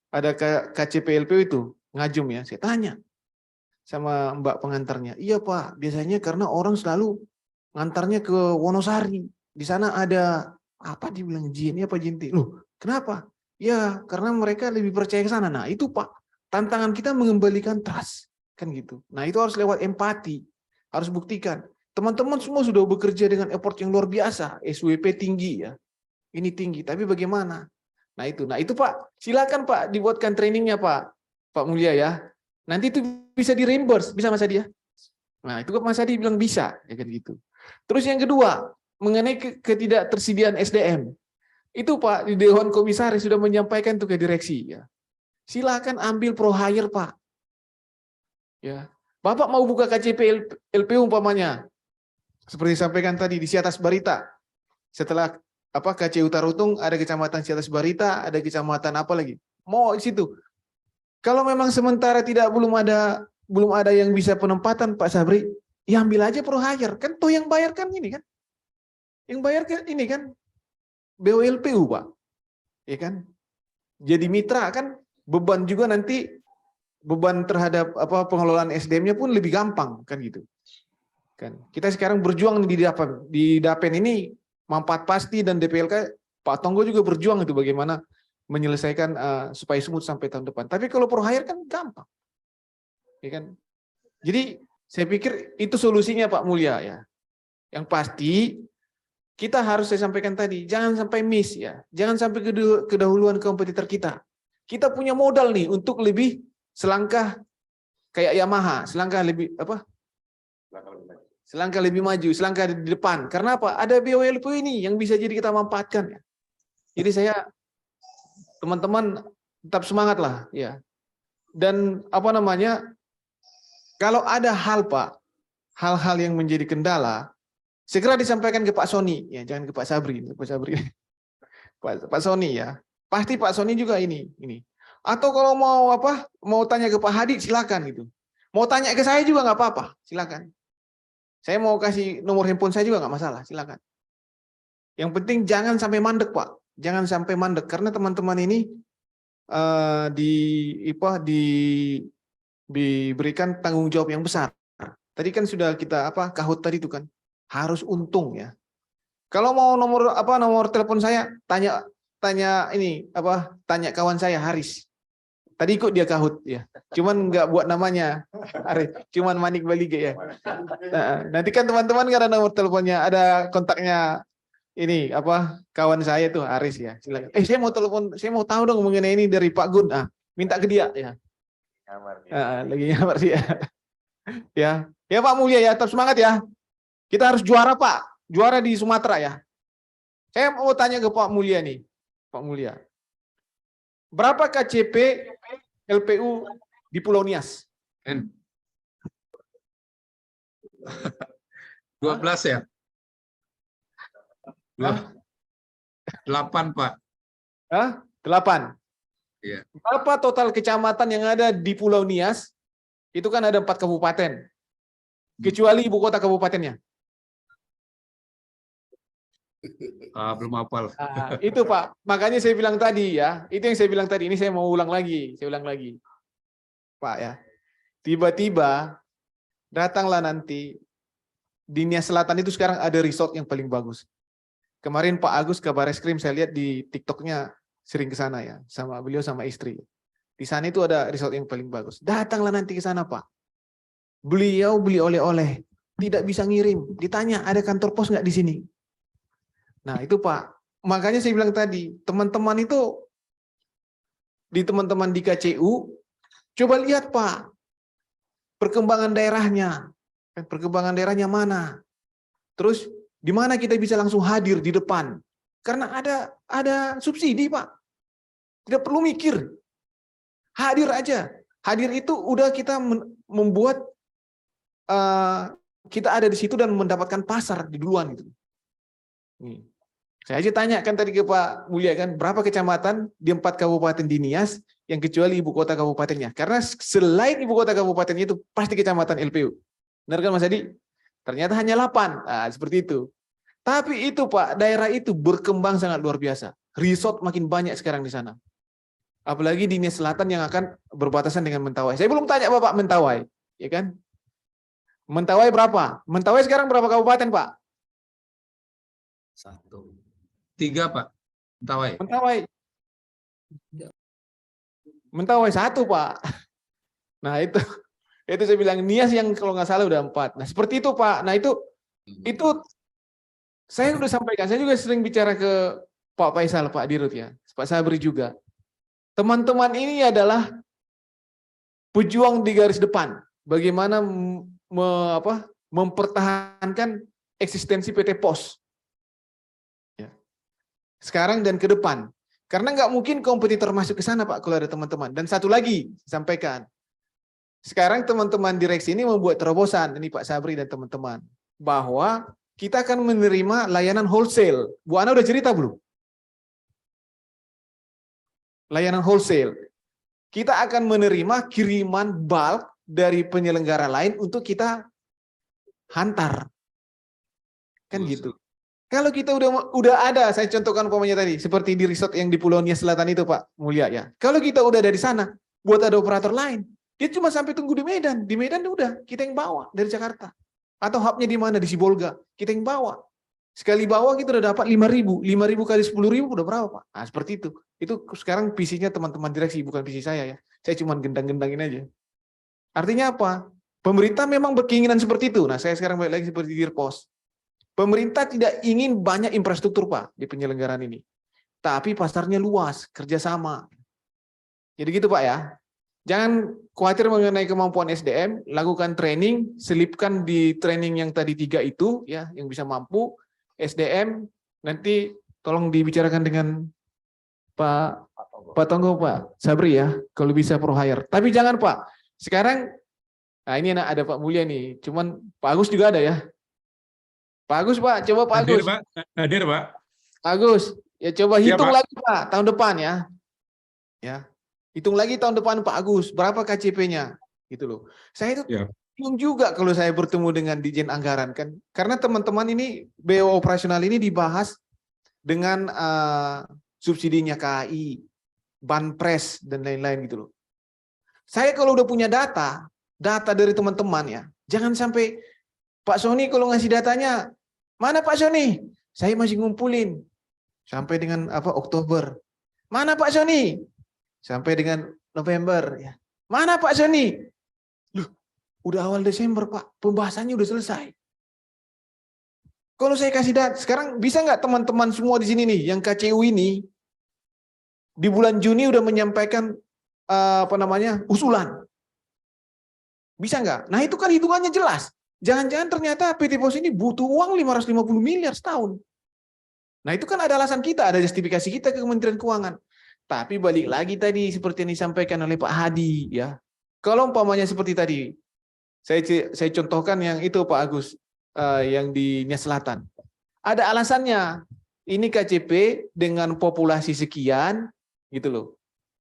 ada KCP LPU itu ngajum ya. Saya tanya sama Mbak pengantarnya. Iya Pak, biasanya karena orang selalu ngantarnya ke Wonosari. Di sana ada apa dibilang jin apa jinti. Loh, kenapa? Ya, karena mereka lebih percaya ke sana. Nah, itu Pak, tantangan kita mengembalikan trust kan gitu. Nah, itu harus lewat empati. Harus buktikan. Teman-teman semua sudah bekerja dengan effort yang luar biasa, SWP tinggi ya. Ini tinggi, tapi bagaimana? Nah, itu Pak, silakan Pak dibuatkan trainingnya Pak Mulya ya. Nanti itu bisa di-reimburse, bisa Mas Adi ya? Nah, itu Mas Adi bilang bisa, ya kan gitu. Terus yang kedua, mengenai ketidaktersediaan SDM. Itu Pak, di Dewan Komisaris sudah menyampaikan itu ke direksi. Ya. Silakan ambil pro hire Pak. Ya. Bapak mau buka KCP LPU umpamanya, seperti disampaikan tadi di Siatas Barita. Setelah KCU Tarutung ada kecamatan Siatas Barita, ada kecamatan apa lagi? Mau di situ. Kalau memang sementara belum ada yang bisa penempatan Pak Sabri, ya ambil aja pro hire. Kan toh yang bayar kan ini kan. Yang bayar kan ini kan BOLPU Pak. Ya kan? Jadi mitra kan beban juga nanti beban terhadap pengelolaan SDM-nya pun lebih gampang kan gitu. Kan. Kita sekarang berjuang di Dapen ini manfaat pasti dan DPLK Pak Tonggo juga berjuang itu bagaimana menyelesaikan supaya smooth sampai tahun depan. Tapi kalau pro hire kan gampang. Ya kan? Jadi saya pikir itu solusinya Pak Mulya ya. Yang pasti kita harus saya sampaikan tadi, jangan sampai miss ya. Jangan sampai kedahuluan kompetitor kita. Kita punya modal nih untuk lebih selangkah kayak Yamaha, selangkah lebih selangkah lebih maju, selangkah di depan. Karena apa? Ada BOLPU ini yang bisa jadi kita manfaatkan ya. Jadi saya teman-teman tetap semangat lah ya. Dan kalau ada hal-hal yang menjadi kendala, segera disampaikan ke Pak Sony, ya jangan ke Pak Sabri, Pak Sony ya. Pasti Pak Sony juga ini. Atau kalau mau tanya ke Pak Hadi silakan gitu. Mau tanya ke saya juga nggak apa-apa, silakan. Saya mau kasih nomor handphone saya juga nggak masalah, silakan. Yang penting jangan sampai mandek Pak, jangan sampai mandek karena teman-teman ini diberikan tanggung jawab yang besar. Tadi kan sudah kita kahut tadi itu kan. Harus untung ya. Kalau mau nomor telepon saya, tanya kawan saya Haris. Tadi ikut dia kahut ya. Cuman nggak buat namanya Haris, cuman Manik Balige ya. Nanti kan teman-teman nggak ada nomor teleponnya, ada kontaknya ini kawan saya tuh Haris ya. Silakan. Saya mau telepon, saya mau tahu dong mengenai ini dari Pak Gun. Minta ke dia ya. Lagi nyamar dia. Ya Pak Mulya ya, tetap semangat ya. Kita harus juara Pak, juara di Sumatera ya. Saya mau tanya ke Pak Mulya nih, Pak Mulya. Berapa KCP LPU di Pulau Nias? 12 ya? 8 Pak. 8. Iya. Berapa total kecamatan yang ada di Pulau Nias? Itu kan ada 4 kabupaten. Kecuali ibu kota kabupatennya. Belum hafal. Itu Pak, makanya saya bilang tadi ya, itu yang saya bilang tadi, ini saya mau ulang lagi, Pak ya. Tiba-tiba datanglah nanti di Nias Selatan itu sekarang ada resort yang paling bagus. Kemarin Pak Agus kabar eskrim saya lihat di TikToknya sering ke sana ya, sama beliau sama istri. Di sana itu ada resort yang paling bagus. Datanglah nanti ke sana Pak. Beliau beli oleh-oleh, tidak bisa ngirim. Ditanya ada kantor pos nggak di sini? Nah itu Pak, makanya saya bilang tadi, teman-teman di KCU, coba lihat Pak, perkembangan daerahnya mana, terus di mana kita bisa langsung hadir di depan, karena ada subsidi Pak, tidak perlu mikir, hadir aja, hadir itu udah kita membuat kita ada di situ dan mendapatkan pasar di duluan gitu. Nih. Saya aja tanya kan tadi ke Pak Mulya kan, berapa kecamatan di 4 kabupaten di Nias yang kecuali ibu kota kabupatennya. Karena selain ibu kota kabupatennya itu pasti kecamatan LPU. Benar kan Mas Adi? Ternyata hanya 8. Nah, seperti itu. Tapi itu Pak, daerah itu berkembang sangat luar biasa. Resort makin banyak sekarang di sana. Apalagi di Nias Selatan yang akan berbatasan dengan Mentawai. Saya belum tanya Bapak Mentawai, ya kan? Mentawai berapa? Mentawai sekarang berapa kabupaten Pak? 3 Pak. Mentawai 1 Pak. Nah itu saya bilang Nias yang kalau nggak salah udah 4. Nah seperti itu Pak. Nah itu saya udah sampaikan. Saya juga sering bicara ke Pak Faisal, Pak Dirut ya, Pak Sabri juga. Teman-teman ini adalah pejuang di garis depan. Bagaimana mempertahankan eksistensi PT POS. sekarang dan ke depan. Karena nggak mungkin kompetitor masuk ke sana, Pak, kalau ada teman-teman. Dan satu lagi, sampaikan. Sekarang teman-teman direksi ini membuat terobosan, ini Pak Sabri dan teman-teman, bahwa kita akan menerima layanan wholesale. Bu Ana udah cerita belum? Layanan wholesale. Kita akan menerima kiriman bulk dari penyelenggara lain untuk kita hantar. Kan gitu. Kalau kita udah ada, saya contohkan umpamanya tadi, seperti di resort yang di Pulau Nia Selatan itu, Pak Mulia ya. Kalau kita udah dari sana, buat ada operator lain, dia cuma sampai tunggu di Medan. Di Medan udah kita yang bawa dari Jakarta. Atau hubnya di mana, di Sibolga, kita yang bawa. Sekali bawa kita udah dapat 5.000. 5.000 kali 10.000 udah berapa, Pak? Nah, seperti itu. Itu sekarang visinya teman-teman direksi, bukan visi saya ya. Saya cuma gendang-gendangin aja. Artinya apa? Pemerintah memang berkeinginan seperti itu. Nah, saya sekarang balik lagi seperti Dirpos. Pemerintah tidak ingin banyak infrastruktur, Pak, di penyelenggaraan ini. Tapi pasarnya luas, kerjasama. Jadi gitu, Pak ya. Jangan khawatir mengenai kemampuan SDM, lakukan training, selipkan di training yang tadi 3 itu, ya, yang bisa mampu. SDM, nanti tolong dibicarakan dengan Pak Tonggo, Pak Sabri ya, kalau bisa pro hire. Tapi jangan, Pak. Sekarang, nah ini ada Pak Mulia nih, cuman Pak Agus juga ada ya. Pak Agus, Pak, coba Pak Agus. Hadir, Pak. Hadir, Pak. Agus, ya coba Iya, hitung Pak. lagi, Pak, tahun depan ya. Ya. Hitung lagi tahun depan Pak Agus, berapa KCP-nya? Gitu loh. Saya itu Ya. bingung juga kalau saya bertemu dengan Dirjen Anggaran kan. Karena teman-teman ini BO operasional ini dibahas dengan subsidinya KAI, Banpres dan lain-lain gitu loh. Saya kalau udah punya data dari teman-teman ya, jangan sampai Pak Sony kalau ngasih datanya, mana Pak Sony? Saya masih ngumpulin sampai dengan Oktober. Mana Pak Sony? Sampai dengan November ya. Mana Pak Sony? Loh, udah awal Desember, Pak. Pembahasannya udah selesai. Kalau saya kasih data, sekarang bisa nggak teman-teman semua di sini nih, yang KCU ini, di bulan Juni udah menyampaikan usulan. Bisa nggak? Nah itu kan hitungannya jelas. Jangan-jangan ternyata PT Pos ini butuh uang 550 miliar setahun. Nah itu kan ada alasan kita, ada justifikasi kita ke Kementerian Keuangan. Tapi balik lagi tadi seperti yang disampaikan oleh Pak Hadi ya. Kalau umpamanya seperti tadi, saya contohkan yang itu Pak Agus, yang di Nia Selatan. Ada alasannya. Ini KCP dengan populasi sekian, gitu loh.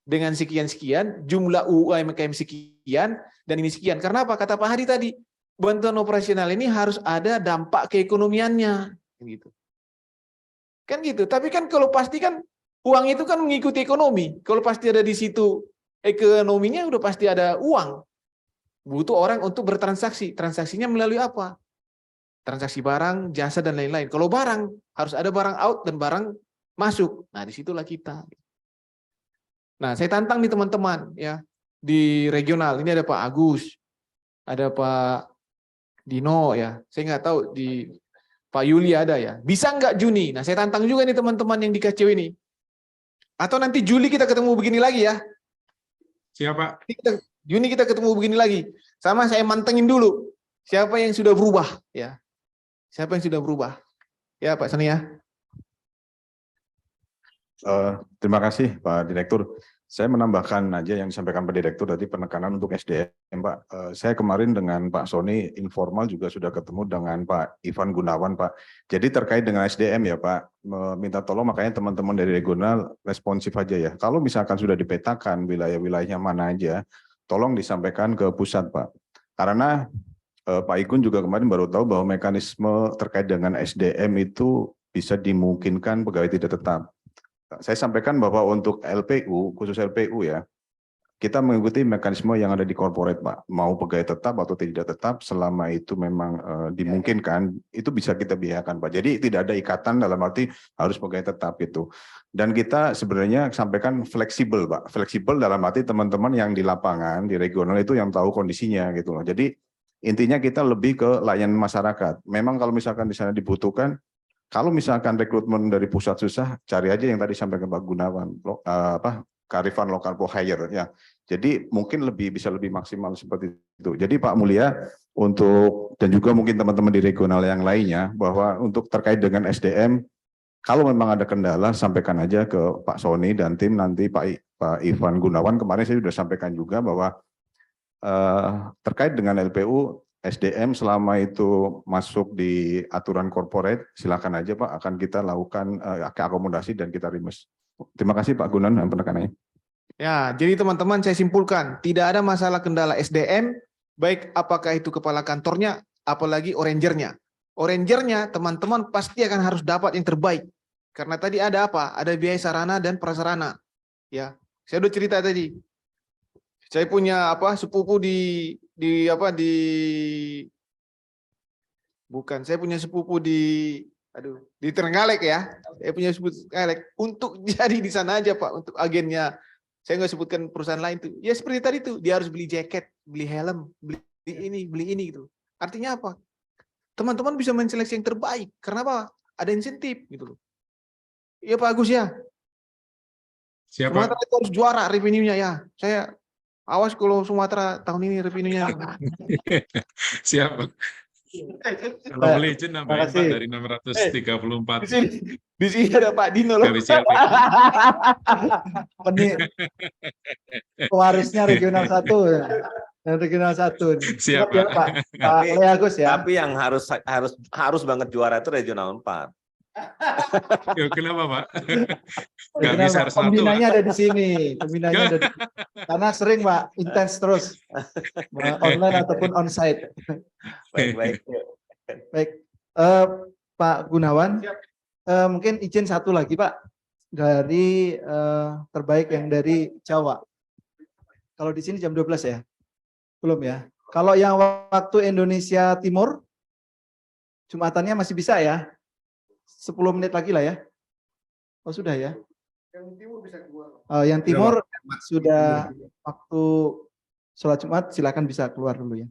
Dengan sekian-sekian, jumlah UMKM sekian, dan ini sekian. Karena apa? Kata Pak Hadi tadi, bantuan operasional ini harus ada dampak keekonomiannya. Gitu. Kan gitu. Tapi kan kalau pasti kan, uang itu kan mengikuti ekonomi. Kalau pasti ada di situ ekonominya, udah pasti ada uang. Butuh orang untuk bertransaksi. Transaksinya melalui apa? Transaksi barang, jasa, dan lain-lain. Kalau barang, harus ada barang out dan barang masuk. Nah, disitulah kita. Nah, saya tantang nih teman-teman ya di regional. Ini ada Pak Agus, ada Pak Dino ya. Saya nggak tahu di Pak Yuli ada ya. Bisa nggak Juni? Nah, saya tantang juga nih teman-teman yang di KCW ini. Atau nanti Juli kita ketemu begini lagi ya. Siapa? Juni kita ketemu begini lagi. Sama saya mantengin dulu. Siapa yang sudah berubah ya. Siapa yang sudah berubah? Ya Pak Sani ya. Terima kasih Pak Direktur. Saya menambahkan aja yang disampaikan Pak Direktur tadi, penekanan untuk SDM, Pak. Saya kemarin dengan Pak Sony informal juga sudah ketemu dengan Pak Ivan Gunawan, Pak. Jadi terkait dengan SDM ya Pak, minta tolong makanya teman-teman dari regional responsif aja ya. Kalau misalkan sudah dipetakan wilayah-wilayahnya mana aja, tolong disampaikan ke pusat, Pak. Karena Pak Igun juga kemarin baru tahu bahwa mekanisme terkait dengan SDM itu bisa dimungkinkan pegawai tidak tetap. Saya sampaikan bahwa untuk LPU, khusus LPU ya, kita mengikuti mekanisme yang ada di corporate, Pak. Mau pegawai tetap atau tidak tetap, selama itu memang dimungkinkan, itu bisa kita biarkan, Pak. Jadi tidak ada ikatan dalam arti harus pegawai tetap itu. Dan kita sebenarnya sampaikan fleksibel, Pak. Fleksibel dalam arti teman-teman yang di lapangan, di regional itu yang tahu kondisinya gitu loh. Jadi intinya kita lebih ke layanan masyarakat. Memang kalau misalkan di sana dibutuhkan, kalau misalkan rekrutmen dari pusat susah, cari aja yang tadi sampaikan Pak Gunawan, kearifan lokal for hire ya. Jadi mungkin bisa lebih maksimal seperti itu. Jadi Pak Mulia untuk dan juga mungkin teman-teman di regional yang lainnya bahwa untuk terkait dengan SDM kalau memang ada kendala sampaikan aja ke Pak Sony dan tim, nanti Pak Ivan Gunawan. Kemarin saya sudah sampaikan juga bahwa terkait dengan LPU SDM selama itu masuk di aturan corporate, silakan aja Pak, akan kita lakukan akomodasi dan kita rimes. Terima kasih Pak Gunawan penekanannya. Ya, jadi teman-teman saya simpulkan, tidak ada masalah kendala SDM, baik apakah itu kepala kantornya, apalagi orangernya. Orangernya teman-teman pasti akan harus dapat yang terbaik. Karena tadi ada apa? Ada biaya sarana dan prasarana. Ya, saya udah cerita tadi. Saya punya sepupu saya punya sepupu di Trenggalek ya. Saya punya sepupu di Trenggalek untuk jadi di sana aja Pak, untuk agennya. Saya nggak sebutkan perusahaan lain tuh. Ya seperti tadi tuh, dia harus beli jaket, beli helm, beli ini gitu. Artinya apa? Teman-teman bisa menseleksi yang terbaik. Karena apa? Ada insentif gitu loh. Iya Pak Agus ya. Siapa? Sumatera itu harus juara revenue-nya ya. Saya awas kalau Sumatera tahun ini revenue-nya. Siapa? Kalau boleh izin nambahin Pak dari 634. Di sini ada Pak Dino loh. Dari siapa? Pewarisnya regional 1 dan regional 1. Siapa? Ya, Pak Lea Agus ya. Tapi yang harus banget juara itu regional 4. Yo, kenapa Pak? Nggak Regional, bisa harus satu, pembinanya Pak. ada di sini. Pembinanya ada di karena sering Pak, intens terus. Online ataupun onsite. Baik. Baik, Pak Gunawan, mungkin izin satu lagi Pak, dari terbaik yang dari Jawa. Kalau di sini jam 12 ya? Belum ya? Kalau yang waktu Indonesia Timur, Jumatannya masih bisa ya? 10 menit lagi lah ya? Oh sudah ya? Yang Timur bisa keluar. Yang Timur sudah waktu sholat Jumat, silakan bisa keluar dulu ya.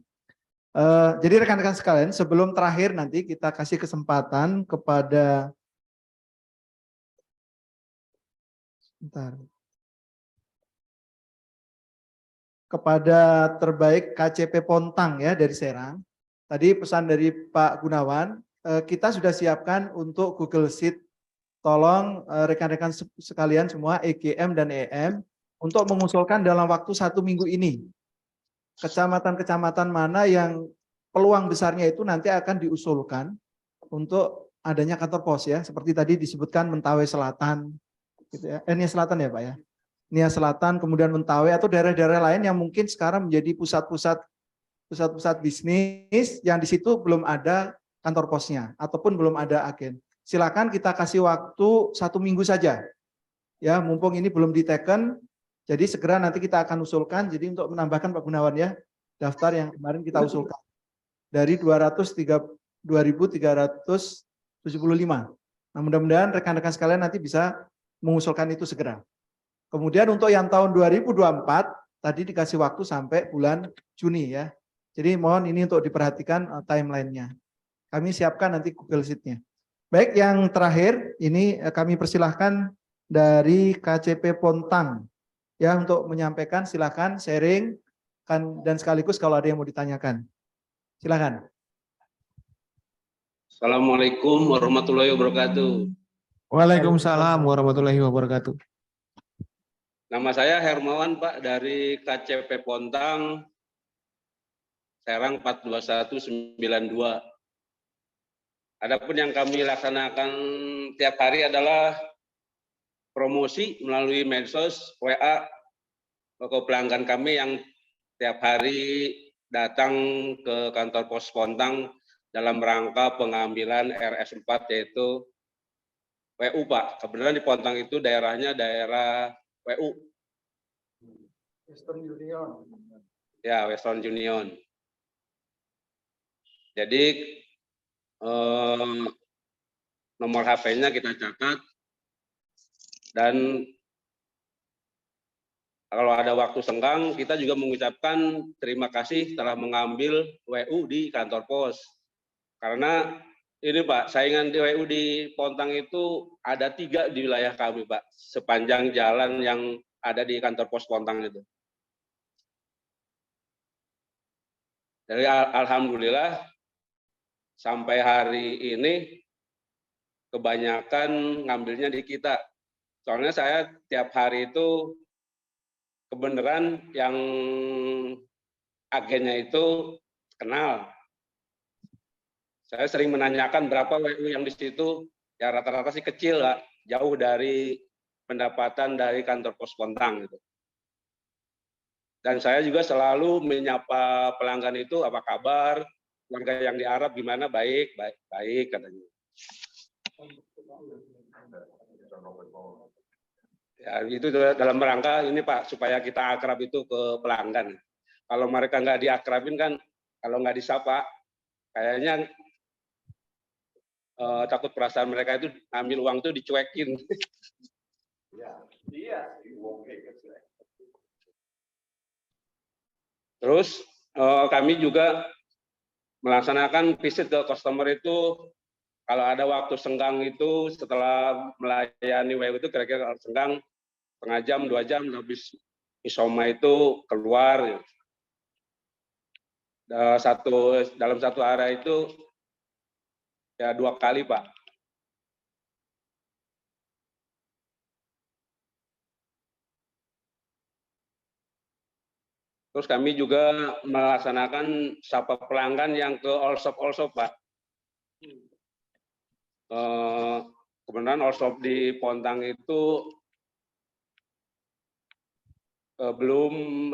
Jadi rekan-rekan sekalian, sebelum terakhir nanti kita kasih kesempatan kepada terbaik KCP Pontang ya dari Serang. Tadi pesan dari Pak Gunawan, kita sudah siapkan untuk Google Sheet. Tolong rekan-rekan sekalian semua EGM dan EM untuk mengusulkan dalam waktu 1 minggu ini. Kecamatan-kecamatan mana yang peluang besarnya itu nanti akan diusulkan untuk adanya kantor pos ya. Seperti tadi disebutkan Mentawai Selatan, gitu ya. Nia Selatan ya Pak ya. Nia Selatan, kemudian Mentawai atau daerah-daerah lain yang mungkin sekarang menjadi pusat-pusat bisnis yang di situ belum ada kantor posnya ataupun belum ada agen. Silakan kita kasih waktu 1 minggu saja. Ya, mumpung ini belum diteken. Jadi segera nanti kita akan usulkan. Jadi untuk menambahkan Pak Gunawan ya, daftar yang kemarin kita usulkan dari 2.375. Nah, mudah-mudahan rekan-rekan sekalian nanti bisa mengusulkan itu segera. Kemudian untuk yang tahun 2024 tadi dikasih waktu sampai bulan Juni ya. Jadi mohon ini untuk diperhatikan timelinenya. Kami siapkan nanti Google Sheet-nya. Baik, yang terakhir ini kami persilahkan dari KCP Pontang. Ya, untuk menyampaikan silakan sharing dan sekaligus kalau ada yang mau ditanyakan. Silakan. Assalamualaikum warahmatullahi wabarakatuh. Waalaikumsalam warahmatullahi wabarakatuh. Nama saya Hermawan Pak dari KCP Pontang Serang 42192. Adapun yang kami laksanakan tiap hari adalah promosi melalui medsos, WA, ke pelanggan kami yang tiap hari datang ke kantor pos Pontang dalam rangka pengambilan RS4 yaitu WU Pak. Kebetulan di Pontang itu daerahnya daerah WU. Western Union. Ya, Western Union. Jadi nomor HP-nya kita catat. Dan kalau ada waktu senggang, kita juga mengucapkan terima kasih telah mengambil WU di kantor pos. Karena ini Pak, saingan di WU di Pontang itu ada 3 di wilayah kami Pak, sepanjang jalan yang ada di kantor pos Pontang itu. Jadi alhamdulillah sampai hari ini kebanyakan ngambilnya di kita. Soalnya saya tiap hari itu kebenaran yang agennya itu kenal. Saya sering menanyakan berapa WU yang di situ, ya rata-rata sih kecil, Kak. Jauh dari pendapatan dari kantor pos Pontang gitu. Dan saya juga selalu menyapa pelanggan itu, apa kabar, warga yang di Arab gimana, baik katanya. Ya itu dalam rangka ini Pak, supaya kita akrab itu ke pelanggan. Kalau mereka nggak diakrabin kan, kalau nggak disapa, kayaknya takut perasaan mereka itu ambil uang itu dicuekin. Terus kami juga melaksanakan visit ke customer itu kalau ada waktu senggang itu setelah melayani WU itu kira-kira kalau senggang setengah jam 2 jam habis isoma itu keluar. Dalam satu area itu ya 2 kali Pak. Terus kami juga melaksanakan sapa pelanggan yang ke all shop Pak. Kebenaran all shop di Pontang itu belum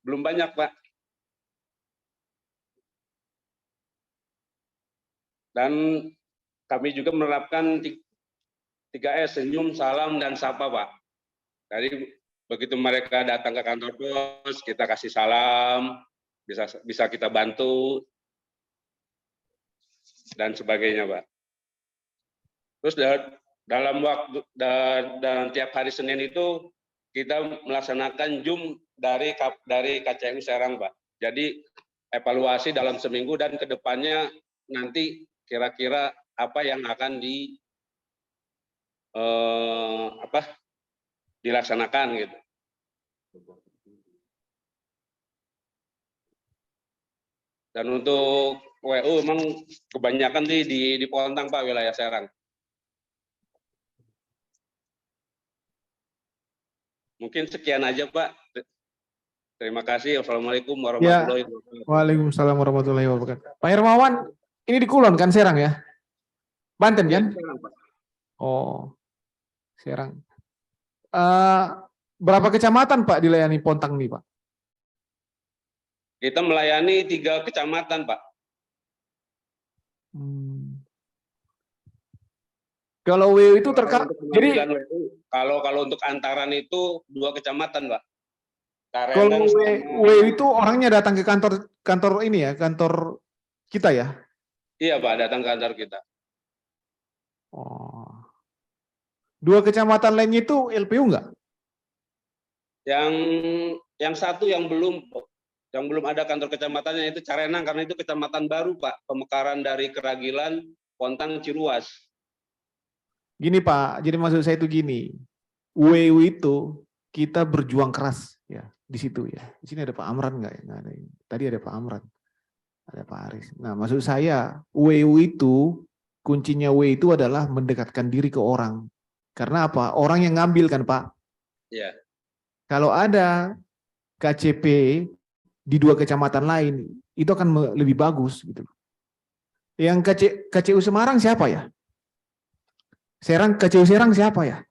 banyak Pak. Dan kami juga menerapkan 3S, senyum, salam, dan sapa Pak. Jadi begitu mereka datang ke kantor pos, kita kasih salam, bisa kita bantu, dan sebagainya, Pak. Terus dalam waktu dan tiap hari Senin itu kita melaksanakan Zoom dari KCU Serang, Pak. Jadi evaluasi dalam seminggu dan kedepannya nanti kira-kira apa yang akan dilaksanakan gitu. Dan untuk WU memang kebanyakan di Pontang Pak, wilayah Serang. Mungkin sekian aja Pak. Terima kasih. Wassalamualaikum warahmatullahi wabarakatuh. Waalaikumsalam warahmatullahi wabarakatuh. Pak Hermawan, ini di Kulon kan Serang ya? Banten kan? Serang, Pak. Oh, Serang. Berapa kecamatan Pak dilayani Pontang nih Pak? Kita melayani 3 kecamatan Pak. Kalau WU itu jadi kalau untuk antaran itu 2 kecamatan Pak. Kalau WU itu orangnya datang ke kantor ini ya, kantor kita ya? Iya Pak, datang ke kantor kita. Oh. 2 kecamatan lainnya itu LPU enggak? Yang satu yang belum ada kantor kecamatannya itu Carenang, karena itu kecamatan baru Pak, pemekaran dari Keragilan, Pontang, Ciruas. Gini Pak, jadi maksud saya itu gini, WU itu kita berjuang keras ya di situ ya. Di sini ada Pak Amran enggak ya? Nggak ada. Tadi ada Pak Amran, ada Pak Aris. Nah maksud saya WU itu kuncinya WU itu adalah mendekatkan diri ke orang. Karena apa? Orang yang ngambil kan Pak. Iya. Kalau ada KCP di 2 kecamatan lain, itu akan lebih bagus gitu. Yang KCU Semarang siapa ya? KCU Serang siapa ya?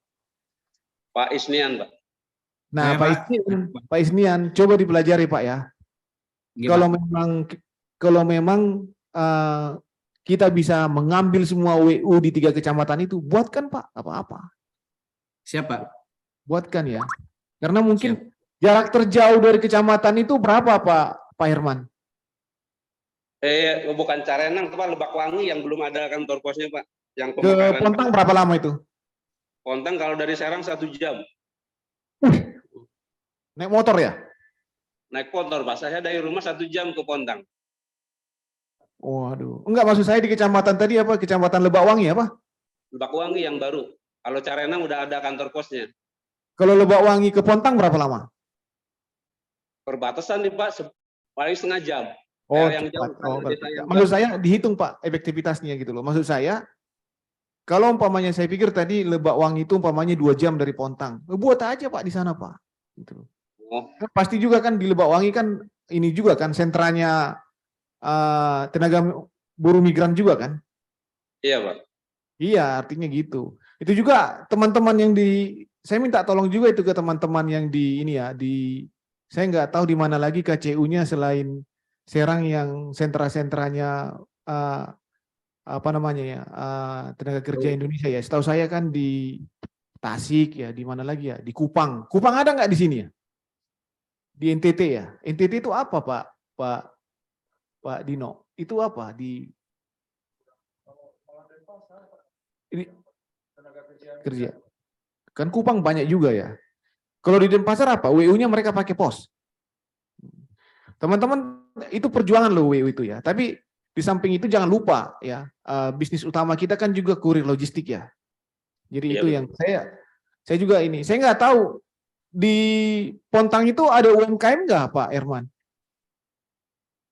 Pak Isnian, Pak. Nah, Pak Isnian, coba dipelajari Pak ya. Kalau memang kita bisa mengambil semua WU di 3 kecamatan itu, buatkan Pak, apa-apa. Siapa? Buatkan ya. Karena mungkin jarak terjauh dari kecamatan itu berapa Pak Herman? Bukan Carenang, Pak, Lebakwangi yang belum ada kantor posnya Pak. Yang ke Pontang berapa lama itu? Pontang kalau dari Serang 1 jam. Naik motor ya? Naik motor Pak, saya dari rumah 1 jam ke Pontang. Waduh, enggak maksud saya di kecamatan tadi apa? Kecamatan Lebakwangi apa? Lebakwangi yang baru. Kalau Carenang udah ada kantor posnya. Kalau Lebakwangi ke Pontang berapa lama? Perbatasan nih Pak, paling setengah jam. Oh, maksud saya dihitung Pak efektivitasnya gitu loh. Maksud saya Kalau umpamanya saya pikir tadi Lebak Wangi itu umpamanya 2 jam dari Pontang. Buat aja Pak di sana Pak. Gitu. Oh, Kan pasti juga kan di Lebak Wangi kan ini juga kan sentranya tenaga buruh migran juga kan. iya Pak. Iya, artinya gitu. Itu juga teman-teman yang saya minta tolong juga itu ke teman-teman yang di ini ya, saya nggak tahu di mana lagi KCU-nya selain Serang yang sentra-sentranya apa namanya ya, tenaga kerja Indonesia ya. Setahu saya kan di Tasik ya, di mana lagi ya, di Kupang. Kupang ada nggak di sini ya? Di NTT ya. NTT itu apa Pak Dino? Itu apa di ini kerja. Kan Kupang banyak juga ya. Kalau di Denpasar apa? WU-nya mereka pakai pos. Teman-teman, itu perjuangan loh WU itu ya. Tapi di samping itu jangan lupa ya, bisnis utama kita kan juga kurir logistik ya. Jadi Iya, itu betul. yang saya juga ini. Saya nggak tahu di Pontang itu ada UMKM nggak Pak Herman?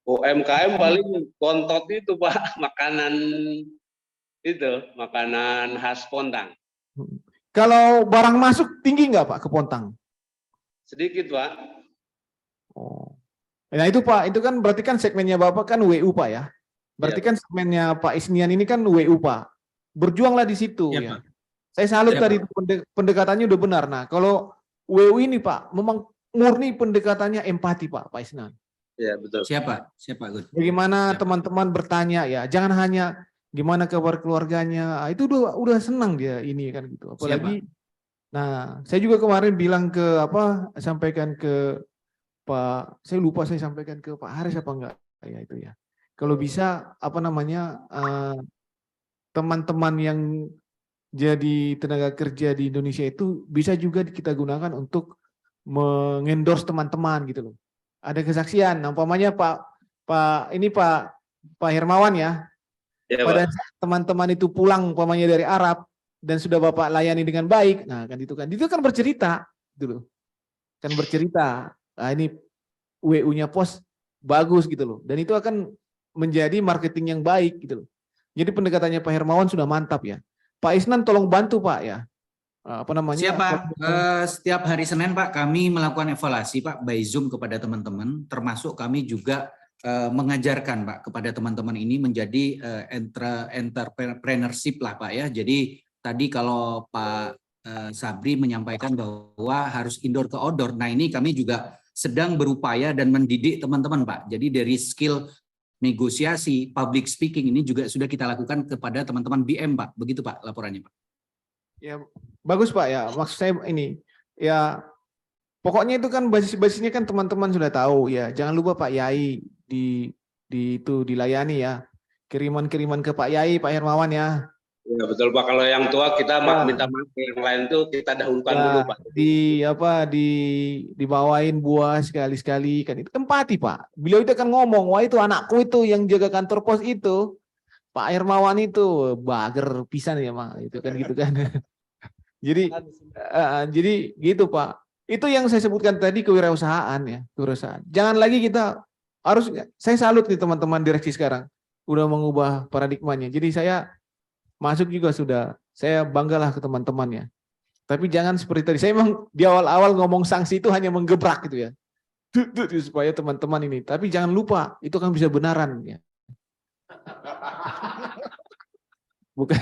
UMKM paling kontot itu Pak, makanan khas Pontang. Kalau barang masuk tinggi nggak Pak ke Pontang? Sedikit Pak. Oh. Nah itu Pak, itu kan berarti kan segmennya Bapak kan WU Pak ya. Berarti Iya, kan segmennya Pak Isnian ini kan WU Pak. Berjuanglah di situ Iya, ya. Pak. Saya salut Iya, tadi pendekatannya udah benar. Nah, kalau WU ini Pak, memang murni pendekatannya empati Pak Isnan. Iya betul. Siapa Gun? Bagaimana Siapa? teman-teman bertanya ya, jangan hanya gimana kabar keluarganya. Itu udah senang dia ini kan gitu. Apalagi nah, saya juga kemarin bilang sampaikan ke Pak, saya lupa saya sampaikan ke Pak Haris apa enggak ya itu ya. Kalau bisa teman-teman yang jadi tenaga kerja di Indonesia itu bisa juga kita gunakan untuk mengendorse teman-teman gitu loh. Ada kesaksian, umpamanya Pak Hermawan ya. Iya, Pada Pak. saat teman-teman itu pulang umpamanya dari Arab dan sudah Bapak layani dengan baik, nah kan itu kan bercerita gitu loh. Kan bercerita, nah ini WU-nya pos bagus gitu loh. Dan itu akan menjadi marketing yang baik gitu loh. Jadi pendekatannya Pak Hermawan sudah mantap ya. Pak Isnan tolong bantu Pak ya. Siapa? Setiap hari Senin Pak kami melakukan evaluasi Pak by Zoom kepada teman-teman, termasuk kami juga mengajarkan Pak kepada teman-teman ini menjadi entrepreneurship lah Pak ya. Jadi tadi kalau Pak Sabri menyampaikan bahwa harus indoor ke outdoor. Nah ini kami juga sedang berupaya dan mendidik teman-teman Pak. Jadi dari skill negosiasi, public speaking ini juga sudah kita lakukan kepada teman-teman BM Pak. Begitu Pak laporannya Pak. Ya bagus Pak ya. Maksud saya ini ya pokoknya itu kan basis-basisnya kan teman-teman sudah tahu ya. Jangan lupa Pak Yai itu dilayani ya. Kiriman-kiriman ke Pak Yai, Pak Hermawan ya. Ya betul Pak. Kalau yang tua kita minta maaf, yang lain itu kita dahulukan dulu Pak. Dibawain buah sekali-sekali kan itu empati Pak. Beliau itu kan ngomong, wah itu anakku itu yang jaga kantor pos itu. Pak Hermawan itu bager pisan ya Mak, itu kan gitu kan. Jadi gitu Pak. Itu yang saya sebutkan tadi kewirausahaan ya, kewirausahaan. Jangan lagi kita saya salut nih teman-teman direksi sekarang udah mengubah paradigmanya. Jadi saya masuk juga saya banggalah ke teman-temannya. Tapi jangan seperti tadi. Saya memang di awal-awal ngomong sanksi itu hanya menggebrak gitu ya. Supaya teman-teman ini. Tapi jangan lupa itu kan bisa benaran ya. Bukan.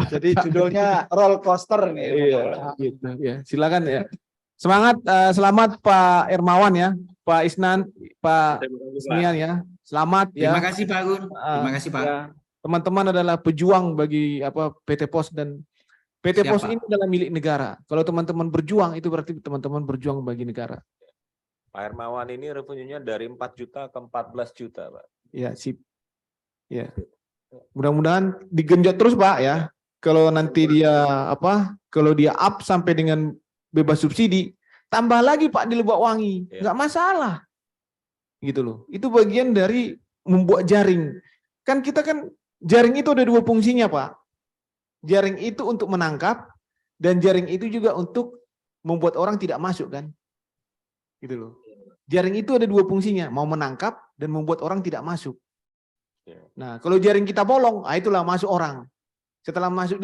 Jadi judulnya roller coaster nih. Iya, gitu ya. Silakan ya. Semangat, selamat Pak Hermawan ya, Pak Isnan, Pak Isnian ya. Selamat ya. Terima kasih Pak Gun. Terima kasih Pak. Ya. Teman-teman adalah pejuang bagi PT Pos dan PT Pos ini adalah milik negara. Kalau teman-teman berjuang itu berarti teman-teman berjuang bagi negara. Pak Hermawan ini revenue-nya dari 4 juta ke 14 juta, Pak. Ya, sip. Ya. Mudah-mudahan digenjot terus, Pak ya. Kalau nanti kalau dia up sampai dengan bebas subsidi, tambah lagi Pak di Lebak Wangi. Nggak masalah. Gitu loh. Itu bagian dari membuat jaring. Kan kita kan jaring itu ada 2 fungsinya, Pak. Jaring itu untuk menangkap dan jaring itu juga untuk membuat orang tidak masuk kan. Gitu loh. Jaring itu ada 2 fungsinya, mau menangkap dan membuat orang tidak masuk. Nah, kalau jaring kita bolong, itulah masuk orang. Setelah masuk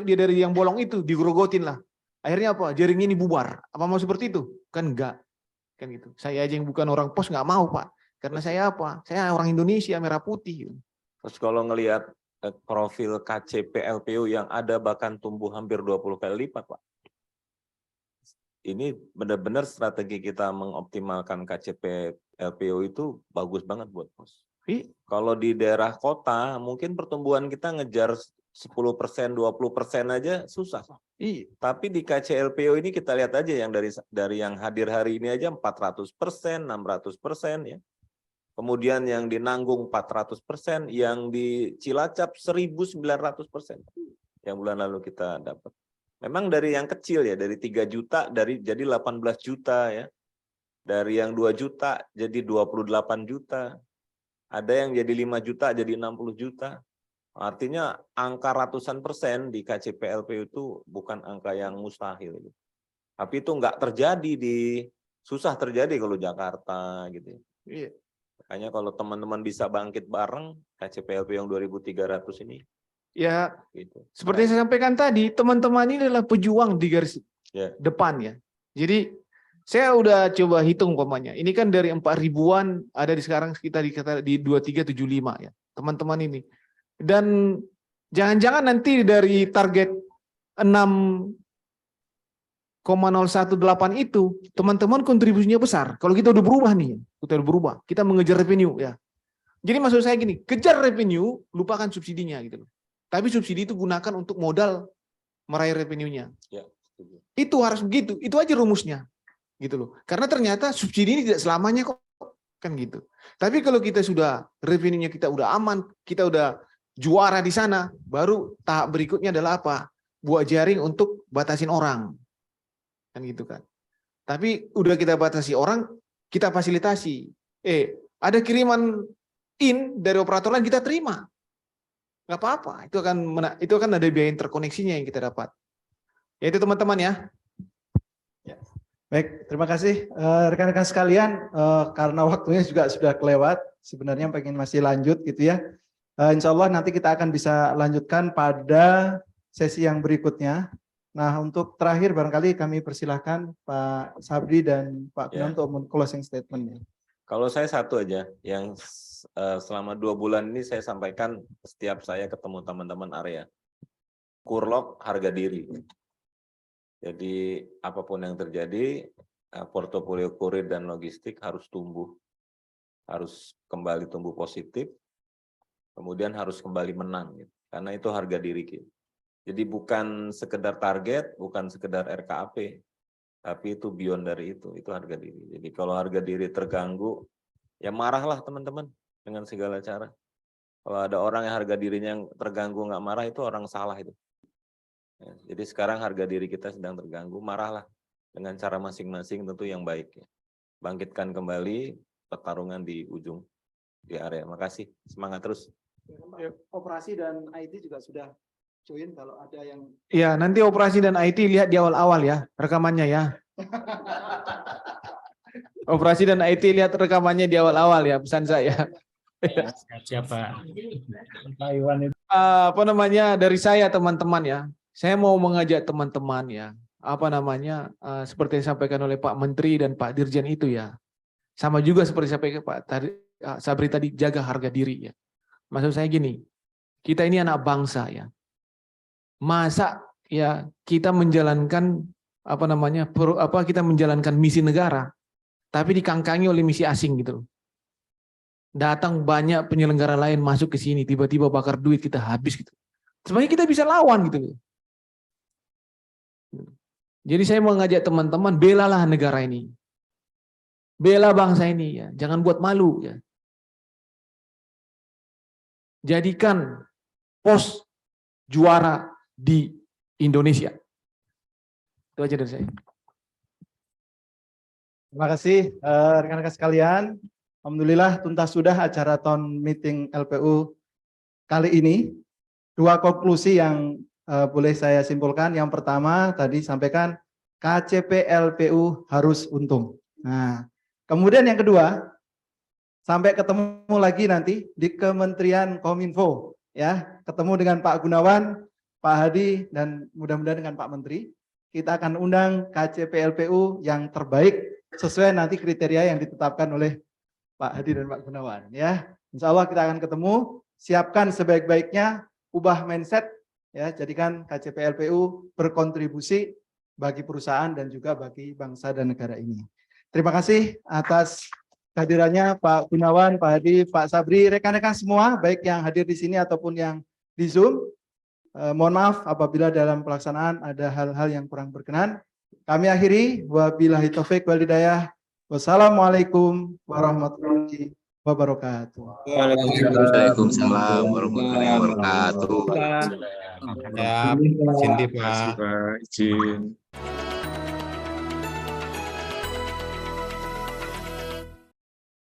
dia dari yang bolong itu, digrogotin lah. Akhirnya apa? Jaring ini bubar. Apa mau seperti itu? Kan enggak. Kan gitu. Saya aja yang bukan orang pos nggak mau, Pak. Karena saya apa? Saya orang Indonesia merah putih. Terus kalau ngelihat profil KCP LPU yang ada bahkan tumbuh hampir 20 kali lipat, Pak. Ini benar-benar strategi kita mengoptimalkan KCP LPU itu bagus banget buat pos. Kalau di daerah kota, mungkin pertumbuhan kita ngejar 10%, 20% aja susah. Tapi di KCLPO ini kita lihat aja yang dari yang hadir hari ini aja 400%, 600% ya. Kemudian yang di Nanggung 400%, yang di Cilacap 1900% yang bulan lalu kita dapat. Memang dari yang kecil ya, dari 3 juta jadi 18 juta ya. Dari yang 2 juta jadi 28 juta. Ada yang jadi 5 juta jadi 60 juta. Artinya angka ratusan persen di KCP LPU itu bukan angka yang mustahil. Tapi itu nggak terjadi susah terjadi kalau Jakarta gitu. Iya. Makanya kalau teman-teman bisa bangkit bareng KCP LPU yang 2.300 ini. Ya, gitu. Seperti yang saya sampaikan tadi, teman-teman ini adalah pejuang di garis depan ya. Jadi saya udah coba hitung umpamanya. Ini kan dari 4.000-an ada di sekarang sekitar di 2375 ya. Teman-teman ini. Dan jangan-jangan nanti dari target 6,018 itu teman-teman kontribusinya besar. Kalau kita udah berubah nih, kita mengejar revenue ya. Jadi maksud saya gini, kejar revenue, lupakan subsidinya gitu loh. Tapi subsidi itu gunakan untuk modal meraih revenue-nya. Ya, itu harus begitu, itu aja rumusnya. Gitu loh. Karena ternyata subsidi ini tidak selamanya kok kan gitu. Tapi kalau kita sudah revenue-nya kita udah aman, kita udah juara di sana, baru tahap berikutnya adalah apa? Buat jaring untuk batasin orang. Kan gitu kan. Tapi udah kita batasi orang, kita fasilitasi. Ada kiriman dari operator lain kita terima. Nggak apa-apa, itu akan ada biaya interkoneksinya yang kita dapat. Ya itu teman-teman ya. Baik, terima kasih rekan-rekan sekalian. Karena waktunya juga sudah kelewat, sebenarnya pengen masih lanjut gitu ya. Insya Allah nanti kita akan bisa lanjutkan pada sesi yang berikutnya. Nah untuk terakhir barangkali kami persilahkan Pak Sabri dan Pak Pinon untuk closing statement-nya. Kalau saya satu aja, yang selama 2 bulan ini saya sampaikan setiap saya ketemu teman-teman area. Kurlok harga diri. Jadi apapun yang terjadi, portofolio kurir dan logistik harus tumbuh. Harus kembali tumbuh positif, kemudian harus kembali menang. Gitu. Karena itu harga diri kita. Jadi bukan sekedar target, bukan sekedar RKAP, tapi itu beyond dari itu harga diri. Jadi kalau harga diri terganggu, ya marahlah teman-teman dengan segala cara. Kalau ada orang yang harga dirinya yang terganggu nggak marah, itu orang salah itu. Ya, jadi sekarang harga diri kita sedang terganggu, marahlah dengan cara masing-masing tentu yang baik. Ya. Bangkitkan kembali pertarungan di ujung di area. Makasih, semangat terus. Operasi dan IT juga sudah join kalau ada yang. Ya nanti operasi dan IT lihat di awal-awal ya rekamannya ya. Operasi dan IT lihat rekamannya di awal-awal ya, pesan saya. Siapa? Apa namanya dari saya teman-teman ya. Saya mau mengajak teman-teman ya. Apa namanya seperti yang disampaikan oleh Pak Menteri dan Pak Dirjen itu ya. Sama juga seperti disampaikan Pak Sabri tadi, jaga harga diri ya. Maksud saya gini, kita ini anak bangsa ya. Masa ya kita menjalankan kita menjalankan misi negara tapi dikangkangi oleh misi asing gitu. Datang banyak penyelenggara lain masuk ke sini, tiba-tiba bakar duit kita habis gitu. Sebenarnya kita bisa lawan gitu. Jadi saya mau ngajak teman-teman, belalah negara ini. Bela bangsa ini ya, jangan buat malu ya. Jadikan pos juara di Indonesia. Itu aja dari saya. Terima kasih rekan-rekan sekalian. Alhamdulillah tuntas sudah acara Town Meeting LPU kali ini. 2 konklusi yang boleh saya simpulkan. Yang pertama tadi sampaikan KCP LPU harus untung. Nah, kemudian yang kedua, sampai ketemu lagi nanti di Kementerian Kominfo ya, ketemu dengan Pak Gunawan, Pak Hadi, dan mudah-mudahan dengan Pak Menteri. Kita akan undang KCP LPU yang terbaik sesuai nanti kriteria yang ditetapkan oleh Pak Hadi dan Pak Gunawan. Ya, Insya Allah kita akan ketemu. Siapkan sebaik-baiknya, ubah mindset, ya, jadikan KCP LPU berkontribusi bagi perusahaan dan juga bagi bangsa dan negara ini. Terima kasih atas kehadirannya Pak Gunawan, Pak Hadi, Pak Sabri, rekan-rekan semua, baik yang hadir di sini ataupun yang di Zoom. Mohon maaf apabila dalam pelaksanaan ada hal-hal yang kurang berkenan. Kami akhiri, wabillahi taufik wal hidayah. Wassalamualaikum warahmatullahi wabarakatuh. Waalaikumsalam warahmatullahi wabarakatuh. Ya, Cindy Pak. Izin.